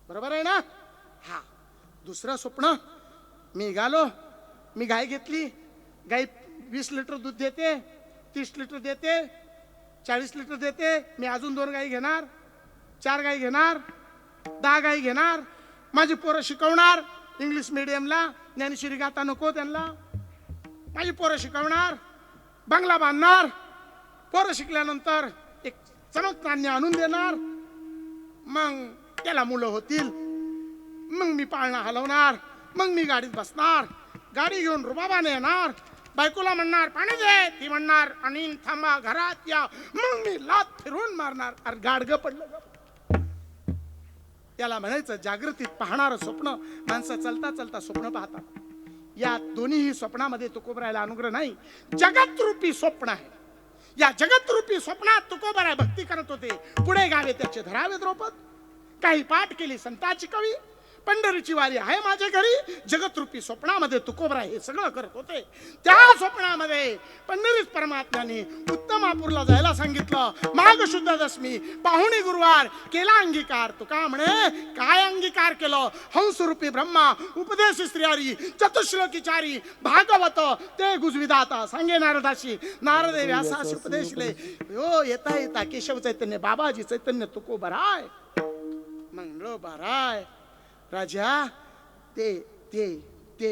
बरोबर आहे ना? हा. दुसरं स्वप्न मी गालो, मी गाय घेतली, गाय 20 लिटर दूध देते, 30 लिटर देते, 40 लिटर देते. मी अजून 2 गाई घेणार, 4 गाई घेणार, 10 गाई घेणार. माझी पोरं शिकवणार इंग्लिश मीडियमला. ज्ञानेश्वरी गाता नको त्यांना. माझी पोरं शिकवणार, बंगला बांधणार. पोरं शिकल्यानंतर एक चमक नाण्य आणून देणार. मग त्याला मुलं होतील. मग मी पाळणा हलवणार. मग मी गाडीत बसणार. गाडी घेऊन रुबाबाने येणार. बायकोला म्हणणार पाणी दे. ती म्हणणार आणि थांबा घरात या. मग मी लाथ फिरवून मारणार. अरे गाडगं पडलं. त्याला म्हणायचं जागृतीत पाहणारं स्वप्न. माणसं चलता चलता स्वप्न पाहतात. या दोन्ही स्वप्नामध्ये तुकोबरायला अनुग्रह नाही. जगतरूपी स्वप्न आहे. या जगतरूपी स्वप्नात तुकोबराय भक्ती करत होते. पुढे गावे त्याचे धरावे द्रौपद. काही पाठ केली संताची कवी. पंढरीची वारी आहे माझ्या घरी. जगतरूपी स्वप्नामध्ये तुकोबराय हे सगळं करत होते. त्या स्वप्नामध्ये पंढरीत परमात्म्याने उत्तमापूरला जायला सांगितलं. माघ शुद्ध दशमी पाहुणी गुरुवार केला अंगीकार. तुका म्हणे काय अंगीकार केलं? हंसरूपी ब्रह्मा उपदेश श्रीहरी चतुश्लोकीचारी भागवत ते गुजविदाता सांगे नारदाशी. नारदे व्यासाशी उपदेशले. हो येता येता केशव चैतन्य बाबाजी चैतन्य तुकोबराय मंगळोबराय. राजा ते ते ते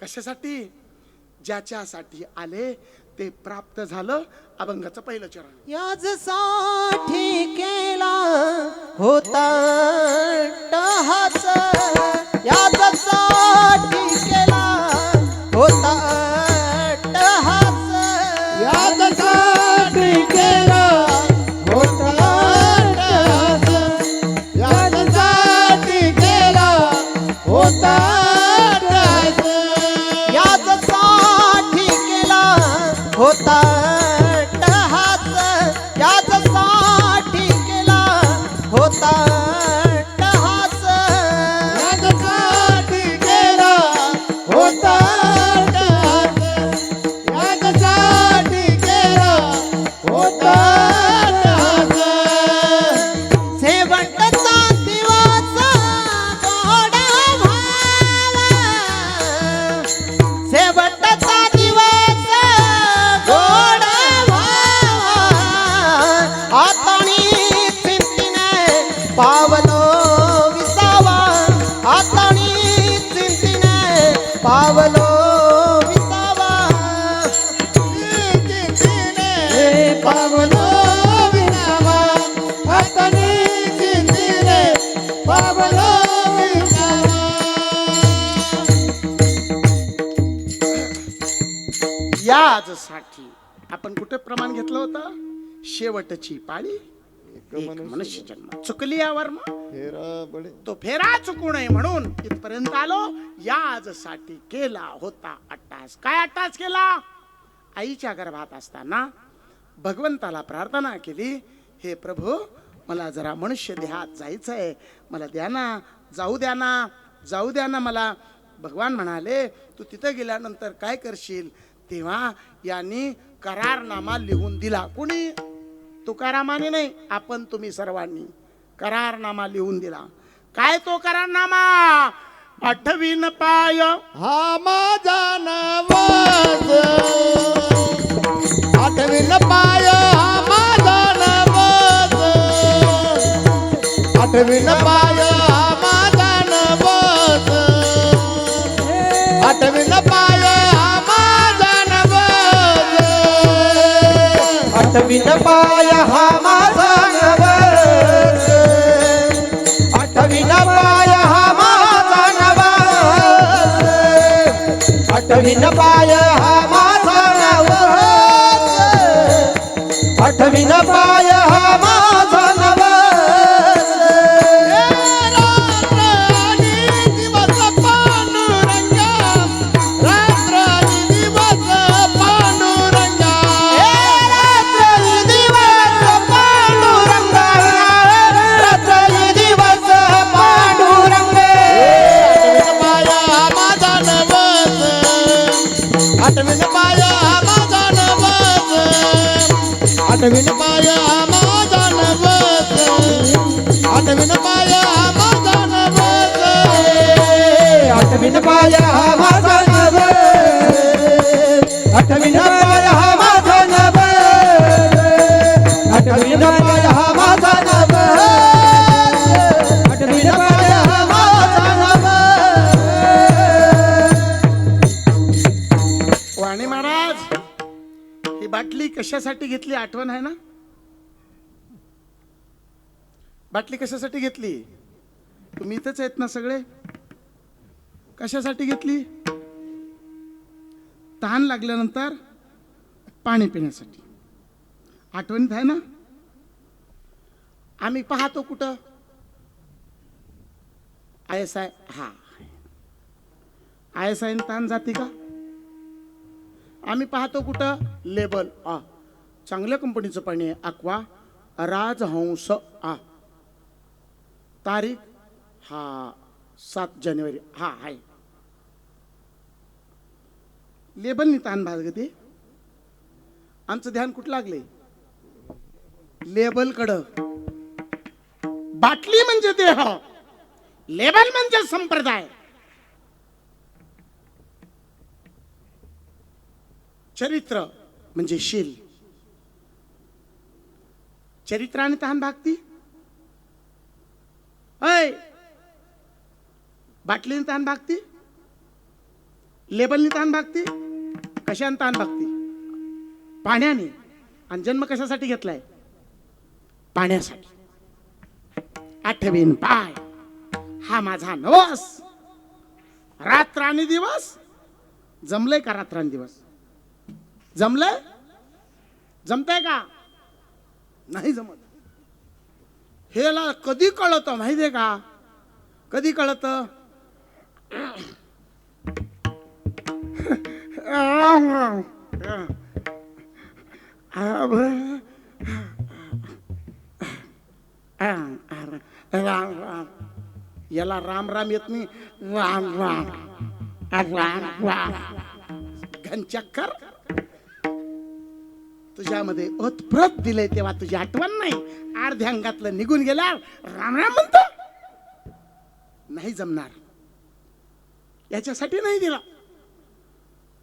कशासाठी? ज्याच्यासाठी आले ते प्राप्त झालं. अभंगाचं पहिलं चरण. याचसाठी केला होता टहास. याचसाठी केला होता टहास. याचसाठी पावलो विसावा हाताने चिंधिरे पावलो विसावा याजसाठी आपण कुठे प्रमाण घेतलं होतं? शेवटची पाळी एक मनुष्य जन्म चुकली यावर मग फेरा बडे तो फेरा चुकू नये म्हणून इथपर्यंत आलो. याजसाठी केला होता अट्टास. काय अट्टास केला? आईच्या गर्भात असताना भगवंताला प्रार्थना केली, हे प्रभू मला जरा मनुष्य देहात जायचंय, मला द्या ना, जाऊ द्या ना, जाऊ द्या ना मला. भगवान म्हणाले तू तिथं गेल्यानंतर काय करशील? तेव्हा यांनी करारनामा लिहून दिला. कुणी? तुकारामाने नाही, आपण तुम्ही सर्वांनी करारनामा लिहून दिला. काय तो करारनामा? आठवीन पाय हा माझा नवस आठवीन पाय हा माझा नवस आठवीन पाय हा माझा नवस आठवीन पाय हा माझा नवस आठवीन पाय हा माझा नवस आठवीन पाय हा माझा नवस आठवीन पाय हा माझा नवस आठवीन पाय हा माझा नवस रात्र आणि दिवस पांडुरंगा रात्र आणि दिवस पांडुरंगा रात्री दिवस पांडुरंगा रात्री दिवस पांडुरंगे आठवीन पाया माझा नवस आठवीन पाया माझा नवस आठवीन पाया माझा नवस आठवीन पाय हा माझा नवस आठवीन पाय हा माझा नवस आठवीन पाय हा माझा नवस आठवीन पाय हा माझा नवस वाणी महाराज, ही बाटली कशासाठी घेतली आठवण आहे ना? बाटली कशासाठी घेतली? तुम्ही इथंच आहेत ना सगळे? कशासाठी घेतली? तहान लागल्यानंतर पाणी पिण्यासाठी. आठवणीत आहे ना? आम्ही पाहतो कुठं? ISI. हा, ISI तहान जाते का? आम्ही पाहतो कुठं? लेबल. चांगल्या कंपनीचं पाणी आहे, अक्वा राजहंस. तारीख 7 जानेवारी. हा आहे. लेबलनी ताण भागते. आमचं ध्यान कुठं लागले? लेबलकडं. बाटली म्हणजे देह, लेबल म्हणजे संप्रदाय. चरित्र म्हणजे शील. चरित्राने तहान भागती. ऐ, बाटलीने तहान भागती, लेबलनी तहान भागती. कशाने तहान भागती? पाण्याने. आणि जन्म कशासाठी घेतलाय? पाण्यासाठी. आठवीन पाय हा माझा नवस. रात्र आणि दिवस जमलंय का? रात्र आणि दिवस जमलंय? जमतंय का? नाही जमत. हेला कधी कळत माहितीये का? कधी कळत? याला राम राम येत नाही. राम राम राम राम घनचक्कर तुझ्यामध्ये ओतप्रत दिले तेव्हा तुझी आठवण नाही. अर्ध्या अंगातलं निघून गेल्यावर राम राम म्हणतो. नाही जमणार. याच्यासाठी नाही दिला.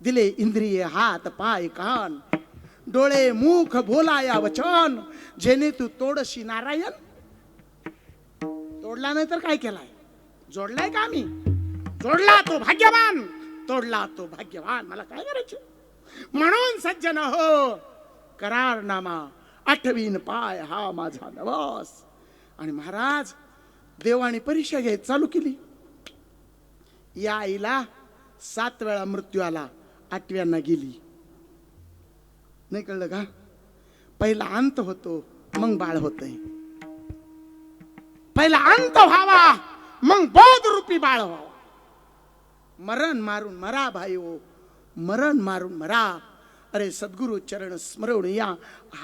दिले इंद्रिय, हात, पाय, कान, डोळे, मुख, बोलाया वचन, जेणे तू तोडशी नारायण. तोडला नाही तर काय केलाय? जोडलाय का आम्ही? जोडला तो भाग्यवान, तोडला तो भाग्यवान. मला काय करायचे? म्हणून सज्जन हो, करारनामा आठवीन पाय हा माझा नवस. आणि महाराज देवाने परीक्षा घ्यायची चालू केली. या आईला 7 वेळा मृत्यू आला, 8व्यांना गेली. नाही कळलं का? पहिला अंत होतो मग बाळ होतंय. पहिला अंत व्हावा मग बोध रूपी बाळ व्हावा. मरण मारून मरा भाई हो, मरण मारून मरा. अरे सद्गुरु चरण स्मरण या,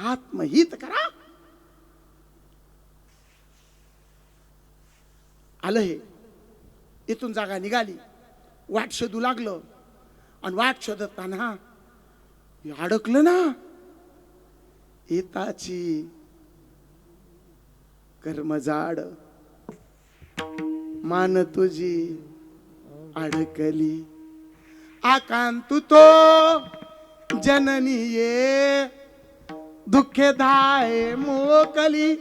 आत्महित करा. आलं हे. इथून जागा निघाली, वाट शोधू लागलं. आणि वाट शोधताना अडकलं ना. येताची कर्मजाड मान तुझी अडकली. आकांतु तो जननी ये दुःखे धाय मोकली.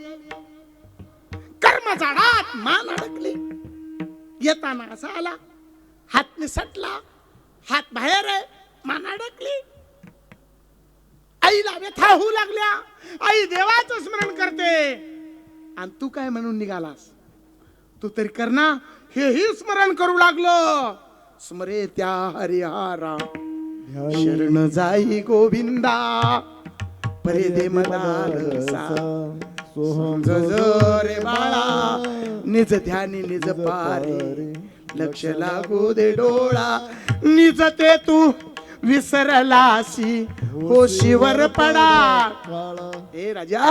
कर्मजाडात मान अडकली. येताना असा आला, हात निसटला, हात बाहेर आहे, मान अडकली. आईला व्यथा होऊ लागल्या. आई देवाचं स्मरण करते आणि तू काय म्हणून निघालास? तू तरी कर ना. हेही स्मरण करू लागलो. स्मरे त्या हरिहारा शरण जाई गोविंदा परे दे मदारसा. रे बाळा निज ध्यानी निज पारे लक्ष लागू दे डोळा. निज ते तू विसरलासी होशीवर पडा. हे राजा,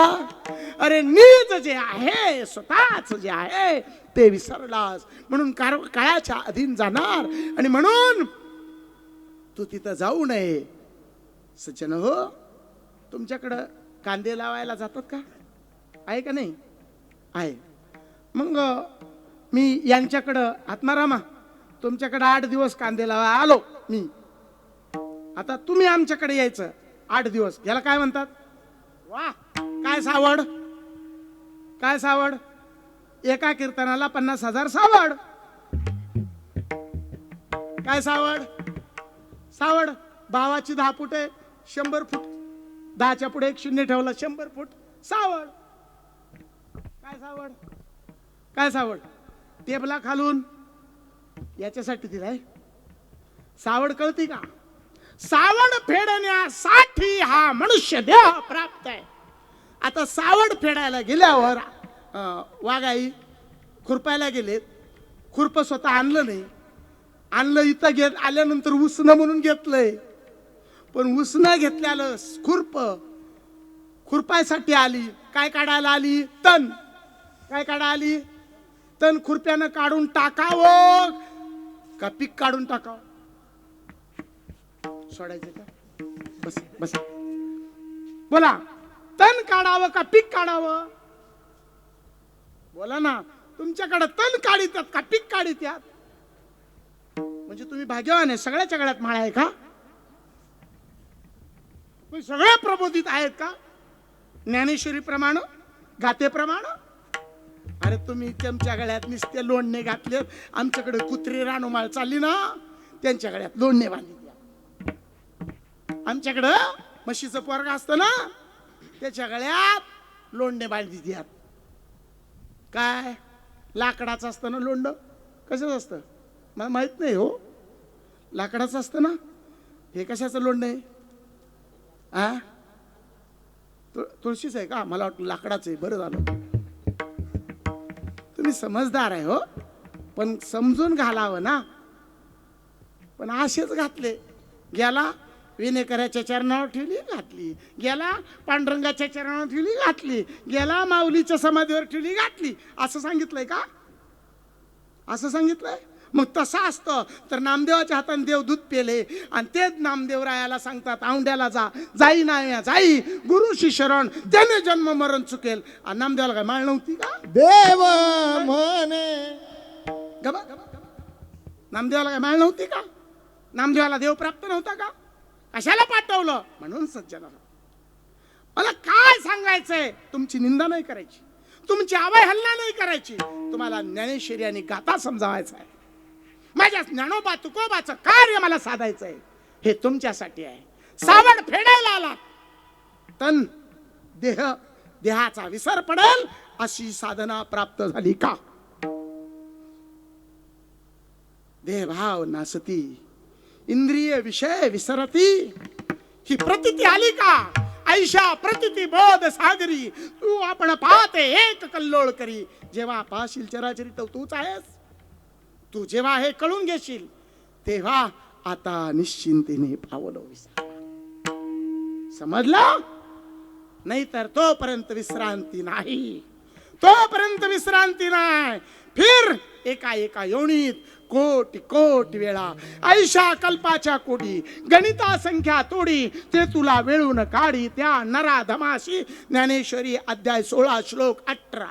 अरे नीच जे आहे, स्वतःच जे आहे ते विसरलास म्हणून काळाच्या अधीन जाणार. आणि म्हणून तू तिथं जाऊ नये. सज्जन हो, तुमच्याकडं कांदे लावायला जातात का? आहे का नाही? आहे. मग मी यांच्याकडं, आत्मारामा तुमच्याकडं 8 दिवस कांदे लावा आलो मी. आता तुम्ही आमच्याकडे यायचं 8 दिवस. याला काय म्हणतात? वा, काय सावड, काय सावड. एका कीर्तनाला 50,000 सावड. काय सावड? सावड भावाची 10 फूट आहे, 100 फूट. 10च्या पुढे 1 शून्य ठेवला, 100 फूट सावड. काय सावड? काय सावड? टेबला खालून याच्यासाठी दिलाय. सावड कळती का? सावड फेडण्यासाठी हा मनुष्य देह प्राप्त आहे. आता सावड फेडायला गेल्यावर वाघाई खुरपायला गेलेत. खुरप स्वतः आणलं नाही. आणलं इथं घेत आल्यानंतर उसणं म्हणून घेतलंय. पण उसणं घेतल्यालं खुरपायसाठी आली. काय काढायला आली? तण. काय काढायला आली? तण. खुरप्यानं काढून टाकावं का पीक काढून टाकावं? सोडायचं का? बस बस बोला. तण काढावं का पीक काढावं? बोला ना. तुमच्याकडे तण काढितात का पीक काढितात? म्हणजे तुम्ही भाग्यवान आहे. सगळ्याच्या गळ्यात माळ आहे का? सगळे प्रबोधित आहेत का? ज्ञानेश्वरी प्रमाण, गाते प्रमाण. अरे तुम्ही तुमच्या गळ्यात नुसते लोणणे घातले. आमच्याकडे कुत्री रानोमाळ चालली ना, त्यांच्या गळ्यात लोणणे बांधले. आमच्याकडं म्हशीचं पोरग असतं ना, त्याच्या गळ्यात लोंढे बांधली द्यात. काय लाकडाचं असतं ना लोंढ? कशाच असतं मला माहित नाही हो. लाकडाचं असतं ना. हे कशाचं लोंढ आहे? तुळशीच आहे का? मला वाटलं लाकडाचं आहे. बरं झालं, तुम्ही समजदार आहे हो. पण समजून घालावं ना. पण असेच घातले. गेला विनेकराच्या चरणावर ठेवली घातली, गेला पांडुरंगाच्या चरणावर ठेवली घातली, गेला माऊलीच्या समाधीवर ठेवली घातली. असं सांगितलंय का? असं सांगितलंय? मग तसं असतं तर नामदेवाच्या हाताने देव दूध पेले आणि तेच नामदेवरायाला सांगतात औंड्याला जा, जाई नाही जाई गुरुशी शरण, त्याने जन्म मरण चुकेल. आणि नामदेवाला काय माळ नव्हती का? देव म्हणे गबा नामदेवाला काय माळ नव्हती का? नामदेवाला देव प्राप्त नव्हता का? कशाला पाठवलं? म्हणून सज्जना मला काय सांगायचंय, तुमची निंदा नाही करायची, तुमची अवहेलना नाही करायची. तुम्हाला ज्ञानेश्वरी आणि गाथा समजावायचा आहे. माझ्या ज्ञानोबा तुकोबाचं कार्य मला साधायचंय. हे तुमच्यासाठी आहे. सावड फेडायला आला तन देहाचा विसर पडेल अशी साधना प्राप्त झाली का? देहभाव नासती, इंद्रिय विषय विसरती, ही प्रतीती आली का? ऐशा प्रतीती बोध सागरी तू आपण पाहते एक कल्लोळ करी. जेव्हा पाहशील चराचरी तो तूच आहेस. तू जेव्हा हे कळून घेशील तेव्हा आता निश्चिंतीने पावलं विसर. समजलं? नाहीतर तोपर्यंत विश्रांती नाही, तोपर्यंत विश्रांती नाही. फिर एका योनीत कोटी कोटी वेळा ऐशा कल्पाच्या कोटी गणिता संख्या तोडी ते तुला वेळून काढी. त्या नराधमाशी ज्ञानेश्वरी अध्याय 16 श्लोक 18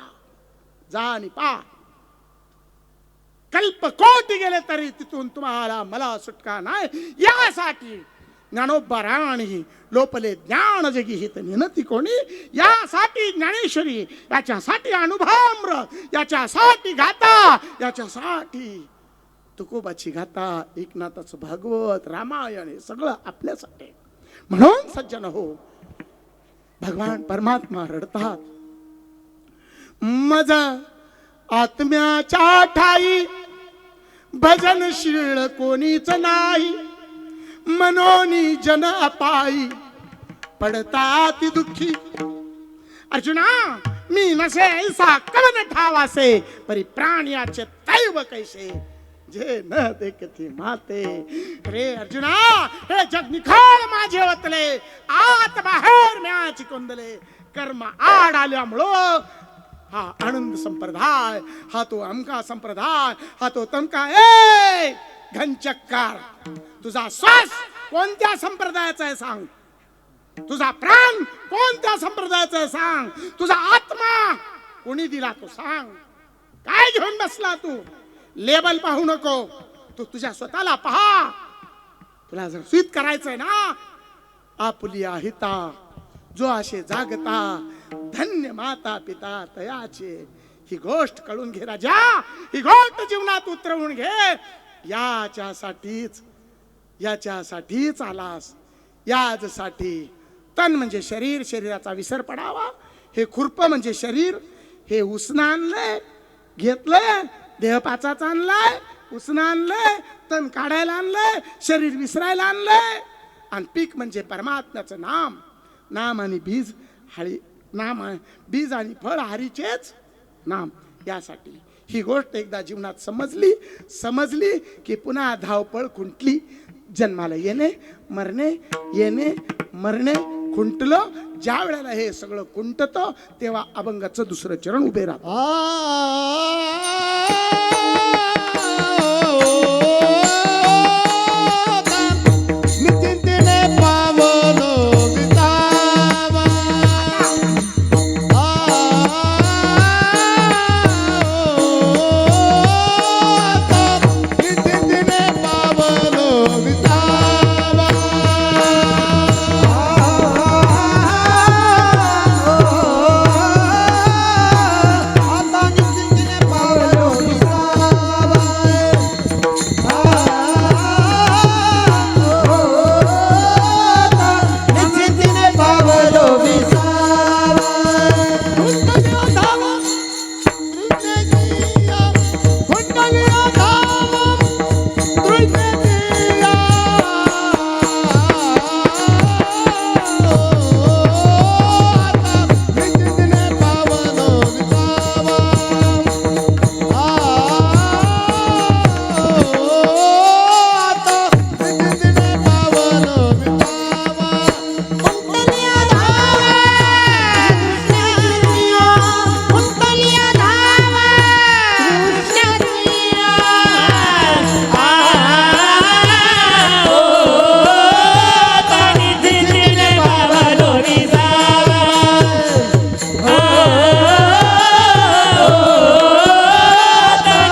जा आणि पा. कल्प कोटी गेले तरी तिथून तुम्हाला मला सुटका नाही. यासाठी ज्ञानोबा राणी लोपले ज्ञान जगी हित निनती कोणी. यासाठी ज्ञानेश्वरी, याच्यासाठी अनुभवाम्र, याच्यासाठी गाता, याच्यासाठी तुकोबाची गाथा, एकनाथाचं भागवत, रामायण, हे सगळं आपल्यासाठी. म्हणून सज्जन हो, भगवान परमात्मा रडतात. मज आत्म्याच्या ठाई भजनशील कोणीच नाही. मनोनी जन अपाई पडतात दुःखी. अर्जुना मी नसे ऐसा कवन ठावासे परी प्राण्याचे दैव कैसे जे न देखती माते. रे अर्जुना हे जग निखाळ माझे ओतले, आत बाहेर म्याची कोंदले. कर्म आड आल्यामुळं हा आनंद संप्रदाय, हा तो अमका संप्रदाय, हा तो तमका. ए घनचक्कार, तुझा श्वास कोणत्या संप्रदायाचा आहे सांग? तुझा प्राण कोणत्या संप्रदायाचा आहे सांग? तुझा आत्मा कोणी दिला तो सांग? काय घेऊन बसला तू? लेबल पाहू नको, तू तुझ्या स्वतःला पहा. तुला जर स्वीत करायचंय ना आपुली आहिता जो असे जागता धन्य माता पिता तयाचे. ही गोष्ट कळून घे राजा, ही गोष्ट जीवनात उतरवून घे. याच्यासाठीच आलास. याचसाठी तन म्हणजे शरीर, शरीराचा विसर पडावा. हे खुरप म्हणजे शरीर, हे उसनं आणलंय, घेतलंय, देह पाचाचा आणलाय, उसनं आणलंय, तन काढायला आणलंय, शरीर विसरायला आणलंय. आणि पीक म्हणजे परमात्म्याचं नाम. नाम आणि बीज हळी, नाम बीज आणि फळ हरीचेच नाम. यासाठी ही गोष्ट एकदा जीवनात समजली की पुन्हा धावपळ खुंटली. जन्माला येणे मरणे, येणे मरणे खुंटलं. ज्या वेळेला हे सगळं खुंटतं तेव्हा अभंगाचं दुसरं चरण उभे राहतं. निश्चिंतीने पावलो विसावा. निश्चिंतीने पावलो विसावा. आता निश्चिंतीने पावलो विसावा. निश्चिंतीने पावलो विसावा. कुंडलिया धावा तृष्णेजिया, कुंडलिया धावा तृष्णेजिया. निश्चिंतीने पावलो विसावा. आता निश्चिंतीने पावलो विसावा. कुंडलिया धावा कृष्णजिया, कुंडलिया धावा कृष्णजिया. निश्चिंतीने पावलो विसावा.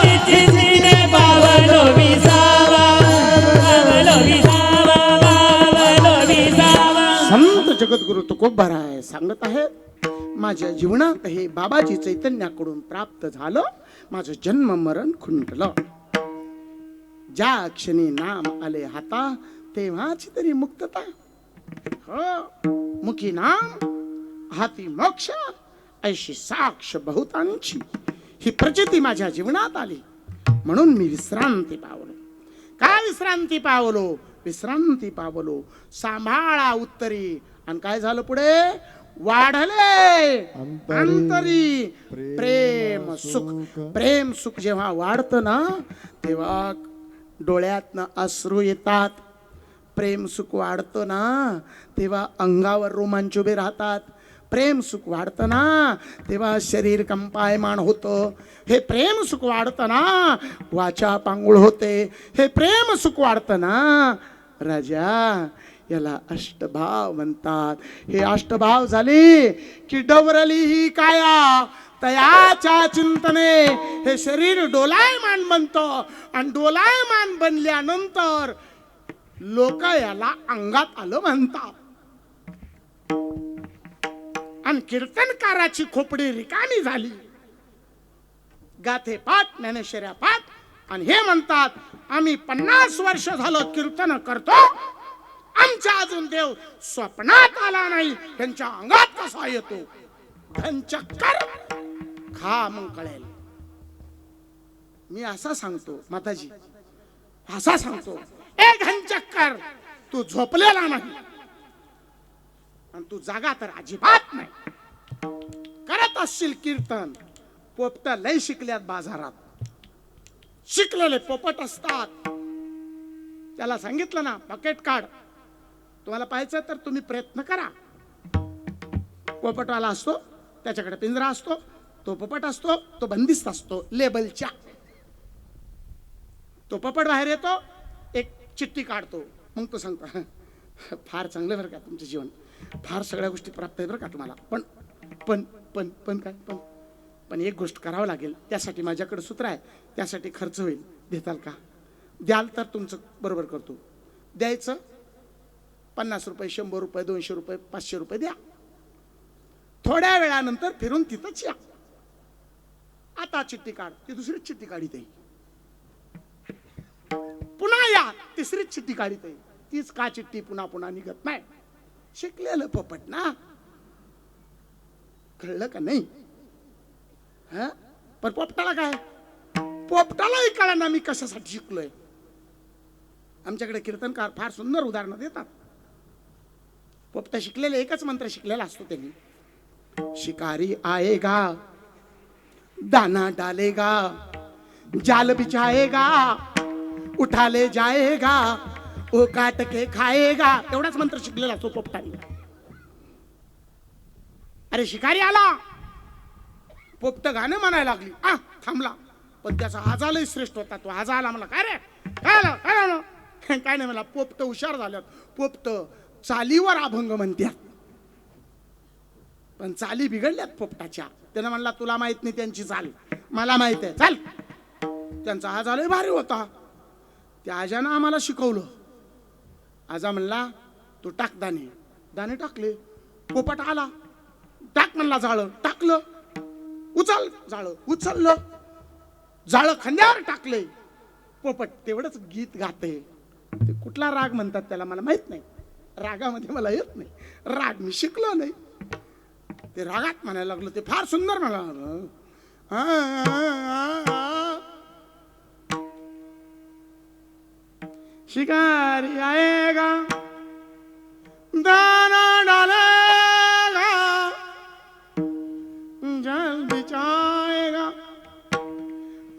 निश्चिंतीने पावलो विसावा. पावलो विसावा, पावलो विसावा. संत जगद्गुरु तुकोबाराय सांगत आहेत, माझ्या जीवनात हे बाबाजी चैतन्याकडून प्राप्त झालं. माझं जन्म मरण खुंटलं. ज्या क्षणी नाम आले हाता तेव्हाची तरी मुक्तता. हो मुखी नाम हाती मोक्ष ऐशी साक्ष बहुतांची ही प्रचिती माझ्या जीवनात आली म्हणून मी विश्रांती पावलो. काय विश्रांती पावलो? विश्रांती पावलो सांभाळा उत्तरी. आणि काय झालं पुढे? वाढले अंतरी प्रेम सुख. प्रेम सुख जेव्हा वाढतं ना तेव्हा डोळ्यातनं अश्रू येतात. प्रेम सुख वाढतं ना तेव्हा अंगावर रोमांच उभे राहतात. प्रेम सुख वाढतं ना तेव्हा शरीर कंपायमान होतं. हे प्रेम सुख वाढतं ना वाचा पांगुळ होते. हे प्रेम सुख वाढतं ना राजा याला अष्टभाव म्हणतात. हे अष्टभाव झाले की डवरली ही काया तयाच्या चिंतने हे शरीर डोलायमान बनतं. आणि डोलायमान बनल्यानंतर लोक याला अंगात आलं म्हणतात. आणि कीर्तनकाराची खोपडी रिकामी झाली. गाथे पाठ ज्ञानेश्वर्या पाठ. आणि हे म्हणतात आम्ही 50 वर्ष झालं कीर्तन करतो, आमच्या अजून देव स्वप्नात आला नाही. त्यांच्या अंगात कसा येतो? घनचक्कर खा मग कळेल. मी असा सांगतो माताजी, असा सांगतो ए घनचक्कर तू झोपलेला नाही आणि तू जागा तर अजिबात नाही. करत असशील कीर्तन. पोपट लय शिकल्यात बाजारात. शिकलेले पोपट असतात. त्याला सांगितलं ना बकेट काढ, तुम्हाला पाहायचं तर तुम्ही प्रयत्न करा. पोपटवाला असतो, त्याच्याकडे पिंजरा असतो, तो पोपट असतो, तो बंदिस्त असतो लेबलच्या. तो पोपट बाहेर येतो, एक चिठ्ठी काढतो, मग तो सांगतो फार चांगलं बरं का तुमचं जीवन, फार सगळ्या गोष्टी प्राप्त आहे बरं का तुम्हाला, पण पण पण पण काय पण पण एक गोष्ट करावं लागेल. त्यासाठी माझ्याकडे सूत्र आहे, त्यासाठी खर्च होईल, देताल का? द्याल तर तुमचं बरोबर करतो. द्यायचं 50 रुपये, 100 रुपये, 200 रुपये, 500 रुपये द्या. थोड्या वेळानंतर फिरून तिथंच या. आता चिठ्ठी काढ, ती दुसरीच चिठ्ठी काढीत आहे. पुन्हा या, तिसरीच चिठ्ठी काढीत आहे. तीच का चिठ्ठी पुन्हा पुन्हा निघत नाही. शिकलेलं पोपट ना, कळलं का नाही? पण पोपटाला काय? पोपटालाही कळलं ना मी कशासाठी शिकलोय. आमच्याकडे कीर्तनकार फार सुंदर उदाहरणं देतात. पोपटा शिकलेले एकच मंत्र शिकलेला असतो त्यांनी. शिकारी आएगा दाना डालेगा जाल बिछाएगा उठा ले जाएगा वो काट के खाएगा. एवढाच मंत्र शिकलेला असतो पोपटाने. अरे शिकारी आला, पोपट गाणं म्हणायला लागली, थांबला. पण त्याचा आजालही श्रेष्ठ होता. तो आजा आला, मला काय रे काय आलं काय आलं काय नाही. मला पोपट हुशार झाल्यात. पोपट चालीवर अभंग म्हणतात, पण चाली बिघडल्यात पोपटाच्या. त्यानं म्हणला तुला माहित नाही त्यांची चाल, मला माहित आहे, चाल. त्यांचा आजालही भारी होता. त्या आजानं आम्हाला शिकवलं. आजा म्हणला तू टाक दाणे. दाणे टाकले. पोपट आला, टाक म्हणला जाळं, टाकलं. उचल जाळं, उचललं. जाळं खांद्यावर टाकले. पोपट तेवढंच गीत गाते. ते कुठला राग म्हणतात त्याला मला माहित नाही. रागामध्ये मला येत नाही. राग मी शिकलो नाही. ते रागात म्हणायला लागलो. ते फार सुंदर म्हणाला. शिकारी आएगा दाना डालेगा जाल बिछाएगा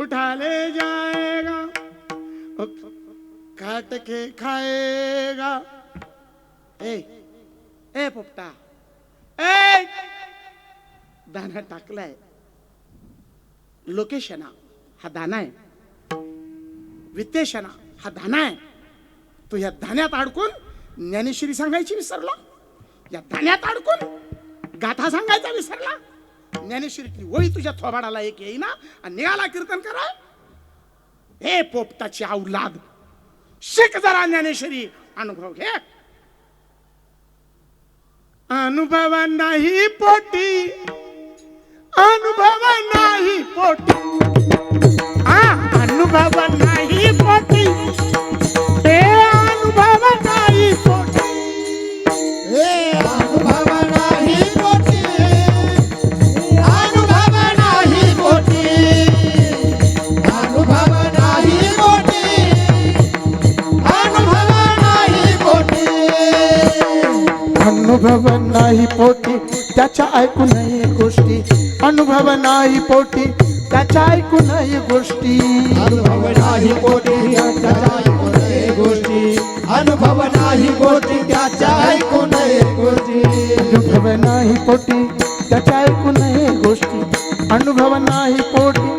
उठा ले जाएगा काट के खाएगा. ए पोपटा, ए दाना टाकलाय. लोकेशना हा दाना आहे, वित्तेशना हा दाना आहे. तू या धान्यात अडकून ज्ञानेश्वरी सांगायची विसरला. या धान्यात अडकून गाथा सांगायचा विसरला. ज्ञानेश्वरीतली वळी तुझ्या थोबाडाला एक येईना आणि निघाला कीर्तन करा. हे पोपटाची औलाद, शिक जरा ज्ञानेश्वरी, अनुभव घे. अनुभव नाही पोटी, अनुभव नाही पोटी, अनुभव नाही पोटी, हे अनुभव नाही पोटी, हे अनुभव अनुभव नाही पोटी त्याच्या ऐकू नये गोष्टी, अनुभव नाही पोटी त्याच्या ऐकू नये गोष्टी, अनुभव नाही पोटी त्याच्या ऐकू नये गोष्टी, अनुभव नाही पोटी त्याच्या ऐकू नये गोष्टी, अनुभव नाही पोटी त्याच्या ऐकू नये गोष्टी, अनुभव नाही पोटी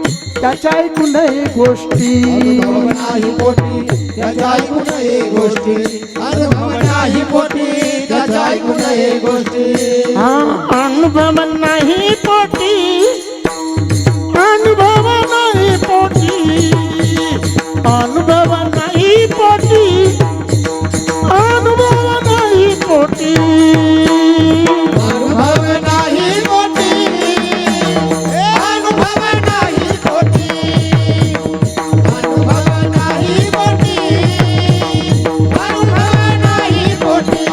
त्याच्या ऐकू नये गोष्टी, अनुभव नाही पोटी त्याच्या ऐकू नये गोष्टी, अनुभव नाही पोटी त्याच्या ऐकू नये गोष्टी, हा अनुभव नाही पोटी, अनुभव नाही पोटी, अनुभव नाही पोटी, अनुभव नाही पोटी, अनुभव नाही पोटी, अनुभव नाही पोटी, अनुभव नाही पोटी, अनुभव नाही पोटी,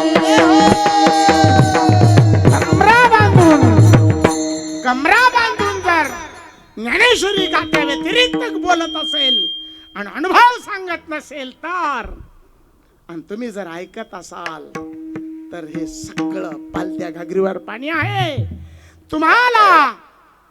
कमरा बांधून जर ज्ञानेश्वरी गात्या व्यतिरिक्त बोलत असेल आणि अनुभव सांगत नसेल तर, आणि तुम्ही जर ऐकत असाल तर हे सगळं पालत्या घागरीवर पाणी आहे. तुम्हाला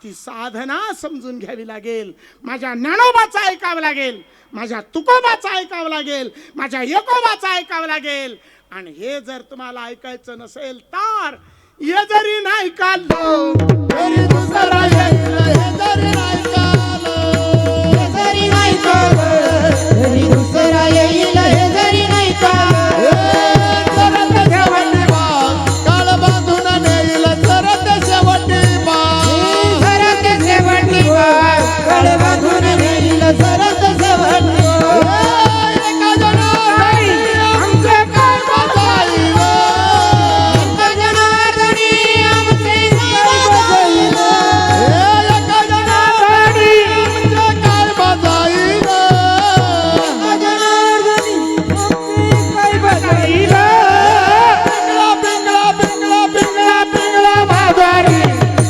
ती साधना समजून घ्यावी लागेल. माझ्या ज्ञानोबाचं ऐकावं लागेल, माझ्या तुकोबाचं ऐकावं लागेल, माझ्या एकोबाचं ऐकावं लागेल. आणि हे जर तुम्हाला ऐकायचं नसेल तर हे जरी नाही काढलं तरी दुसरा येईल हे जरी नाही कालं, हे जरी नाही कालं, तरी दुसरा येईल हे जरी नाही कालं. सरत शेवटी बा, काळ बांधून नेईल सरत शेवटी बा, सरत शेवटी वाट, कळ बांधून नेईल सरत शेवटी वाट. एका जनार्दनी आमचे काय बजाईल, एका जनार्दनी आमचे काय बजाईल. एका जनार्दनी आमचे काय बजाईल, एका जनार्दनी आमचे काय बजाईल. पिंगळा पिंगळा पिंगळा पिंगळा माधुरी,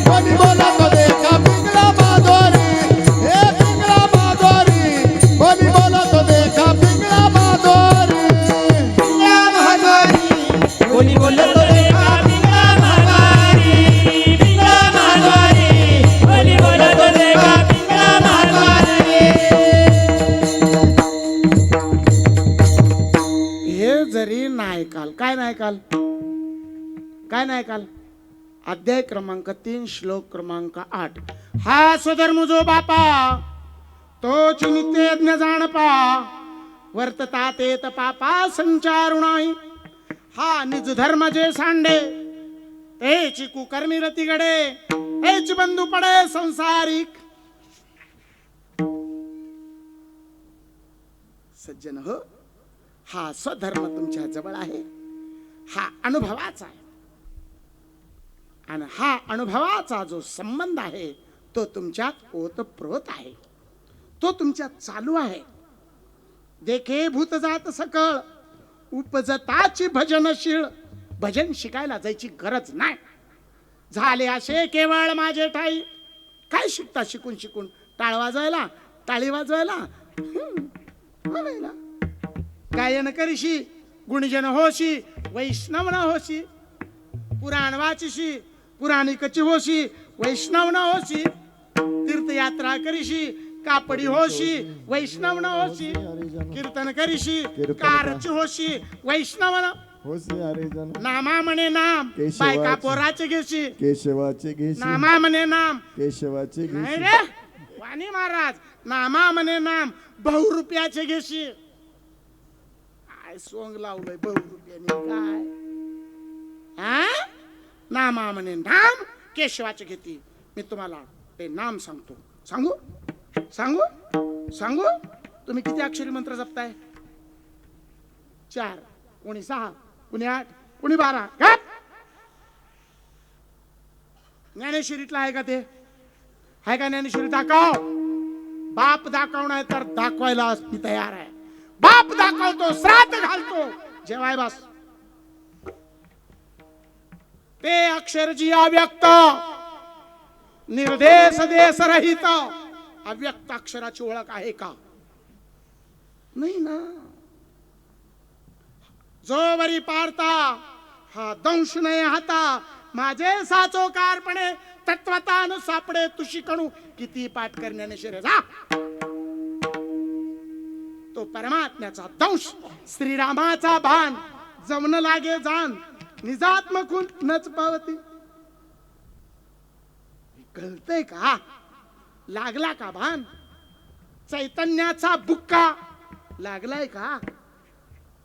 कोणी बोलत देखा पिंगळा माधुरी, हे पिंगळा माधुरी, कोणी बोलत देखा पिंगळा माधुरी, पिंगळा महाद्वारी, कोणी बोलत देखा पिंगळा महाद्वारी, पिंगळा महाद्वारी, कोणी बोलत देखा पिंगळा महाद्वारी. हे जरी नाही काल काय नाही काल काय नाही काल अध्याय क्रमांक 3 श्लोक क्रमांक 8. हा स्वधर्म जो बापा तोच नित्य यज्ञ जाणपा, वर्तता तेत पापा संचारू नाही. हा निज धर्म जे सांडे तेची कुकर्मी रती घडे, तेच बंधू पडे संसारिक. सज्जन हो, हा स्वधर्म तुमच्या जवळ आहे, हा अनुभवाचा आहे. आणि हा अनुभवाचा जो संबंध आहे तो तुमच्यात ओतप्रोत आहे, तो तुमच्यात चालू आहे. देखे भूत जात सकळ उपजताची भजनशीळ, भजन शिकायला जायची गरज नाही. झाले असे केवळ माझे ठाई. काय शिकता शिकून शिकून? टाळ वाजवायला, टाळी वाजवायला, म्हणायला. गायन करीशी, गुणजन होशी, वैष्णव न होशी, पुराण वाचिशी, पुराणिकची होशी, वैष्णव न होशी, तीर्थयात्रा करीशी, कापडी होशी, वैष्णव न होशी, कीर्तन करीशी, कारची होशी, वैष्णव न नामा म्हणे नाम, बायका पोराचे घेशी, केशवाचे घेशी, नामा म्हणे नाम, केशवाचे नाही घेशी, रे वाणी महाराज, नामा म्हणे नाम, बहुरुपयाचे घेशी. काय सोंग लावलंय बहुरुपयाने काय? हा? नामा म्हणे नाम, केशवाचे घेती. मी तुम्हाला ते नाम सांगतो. सांगू सांगू सांगू तुम्ही किती अक्षरी मंत्र जपताय? 4, कोणी 6, कोणी 8, कोणी 12. का ज्ञानेश्वरीतला आहे का ते? आहे का ज्ञानेश्वरी? दाखव. बाप दाखवणार तर दाखवायला मी तयार आहे. बाप दाखवतो, श्राद्ध घालतो, जेवाय बस. ते अक्षर जी अव्यक्त, निर्देश देश रहित अव्यक्त अक्षराची ओळख आहे का? नाही ना. जो वरी पारता हा दंश नाही हाता माझे साचोकारपणे तत्वतान सापडे तुशी कणू किती पाठ करण्याने शिरे जा. तो परमात्म्याचा दंश श्रीरामाचा भान जमन लागे जाण निजात्मकून नच पावती. कळतंय का? लागला का भान? चैतन्याचा बुक्का लागलाय का?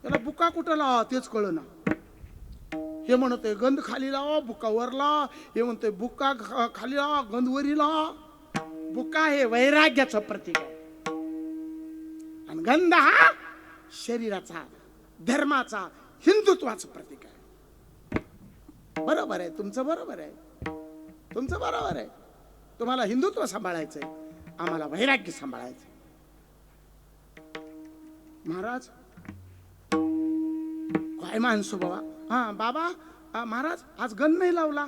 त्याला बुक्का कुठं लावा तेच कळ ना. हे म्हणतोय गंध खाली लावा बुक्का वर लावा, हे म्हणतोय बुक्का खाली लावा गंध वरी लावा. बुक्का हे वैराग्याचं प्रतीक आहे आणि गंध हा शरीराचा धर्माचा हिंदुत्वाचं प्रतीक आहे. बरोबर आहे तुमचं, बरोबर आहे तुमचं, बरोबर आहे. तुम्हाला हिंदुत्व सांभाळायचंय, आम्हाला वैराग्य सांभाळायचंय. महाराज काय माणसो बाबा. हा बाबा महाराज आज गंध नाही लावला.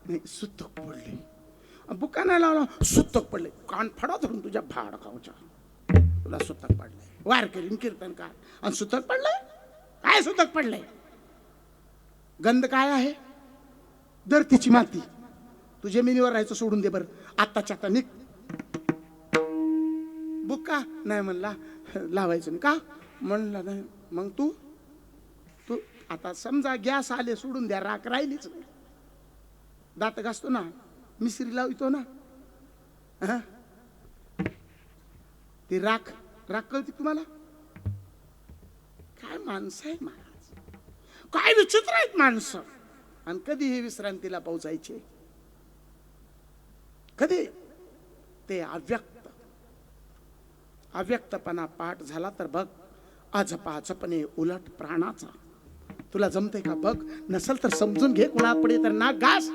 नाही सुतक पडले. बुक्का नाही लावला सुतक पडले. कान फडा धरून तुझ्या भाड खाऊच्या तुला सुतक पडलंय. वार करीन कीर्तन काय आणि सुतक पडलंय. काय सुतक पडलंय? गंध काय आहे? धरतीची माती. तू जमिनीवर राहायचं सोडून दे बरं आत्ताच्या आता निघ. बुक्का नाही म्हणला लावायचं नाही का म्हणला नाही. मग तू तू आता समजा गॅस आले सोडून द्या राख राहिलीच नाही. दात घासतो ना मिसरी लावतो ना ती राख राख कळते तुम्हाला. काय माणसं आहे महाराज, काय विचित्र आहेत माणसं. आणि कधी हे विश्रांतीला पोहोचायचे? कधी? ते अव्यक्तपणा पाठ झाला तर बघ अजपाचपणे उलट प्राणाचा. तुला जमते का बघ, नसल तर समजून घे. कुणा पडे तर नाक घास.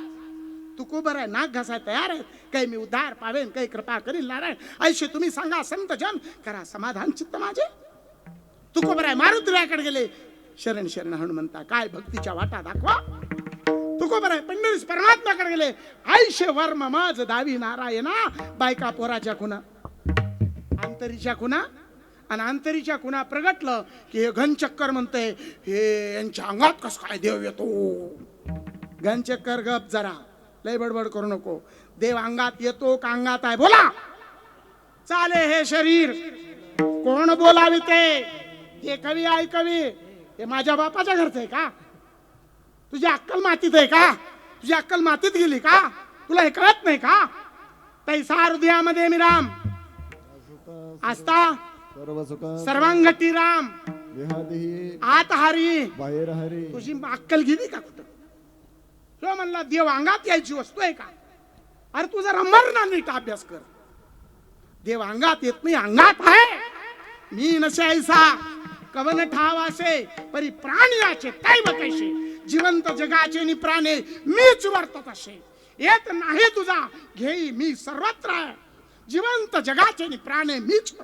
तू को बरं आहे नाक घासाय तयार आहे. काही मी उद्धार पावेन, काही कृपा करील नारायण. ऐशी तुम्ही सांगा संत जन करा समाधान चित्त माझे. तू को बरं आहे मारुतीकडे गेले शरण शरण हनुमंता काय भक्तीच्या वाटा दाखवा. तू को बरं आहे पंढरीस परमात्म्याकडे गेले आयुष्य वर्म माझ दावी नारायणा. बायका पोराच्या खुना अंतरीच्या खुना आणि अंतरीच्या खुना प्रगटलं की हे घनचक्कर म्हणतंय हे यांच्या अंगात कस काय देव येतो. घनचक्कर गप जरा लय बडबड करू नको. देव अंगात येतो का अंगात आहे बोला. चाले हे शरीर कोण बोलावी ते. हे कवी ऐकवी हे माझ्या बापाच्या घरचं आहे का? तुझी अक्कल मातीत आहे का? तुझी अक्कल मातीत गेली का? तुला हे कळत नाही का? तैसा हृदयामध्ये मी राम आस्था सर्वांगती राम आत हरी बाहेर हरी. तुझी अक्कल गेली का कुठं? तो म्हणला देव अंगात यायची वस्तू आहे का? अरे तू जरा मरणा नीट अभ्यास कर. देव अंगात येत नाही, अंगात आहे. मी नसे ऐसा कवन ठावासे परी प्राणियाचे दैव कैसे. जिवंत जगाचे नि प्राणे मीच वर्तत असे. येत नाही तुझा घेई मी सर्वत्र आहे. जिवंत जगाचे नि प्राणे मीच.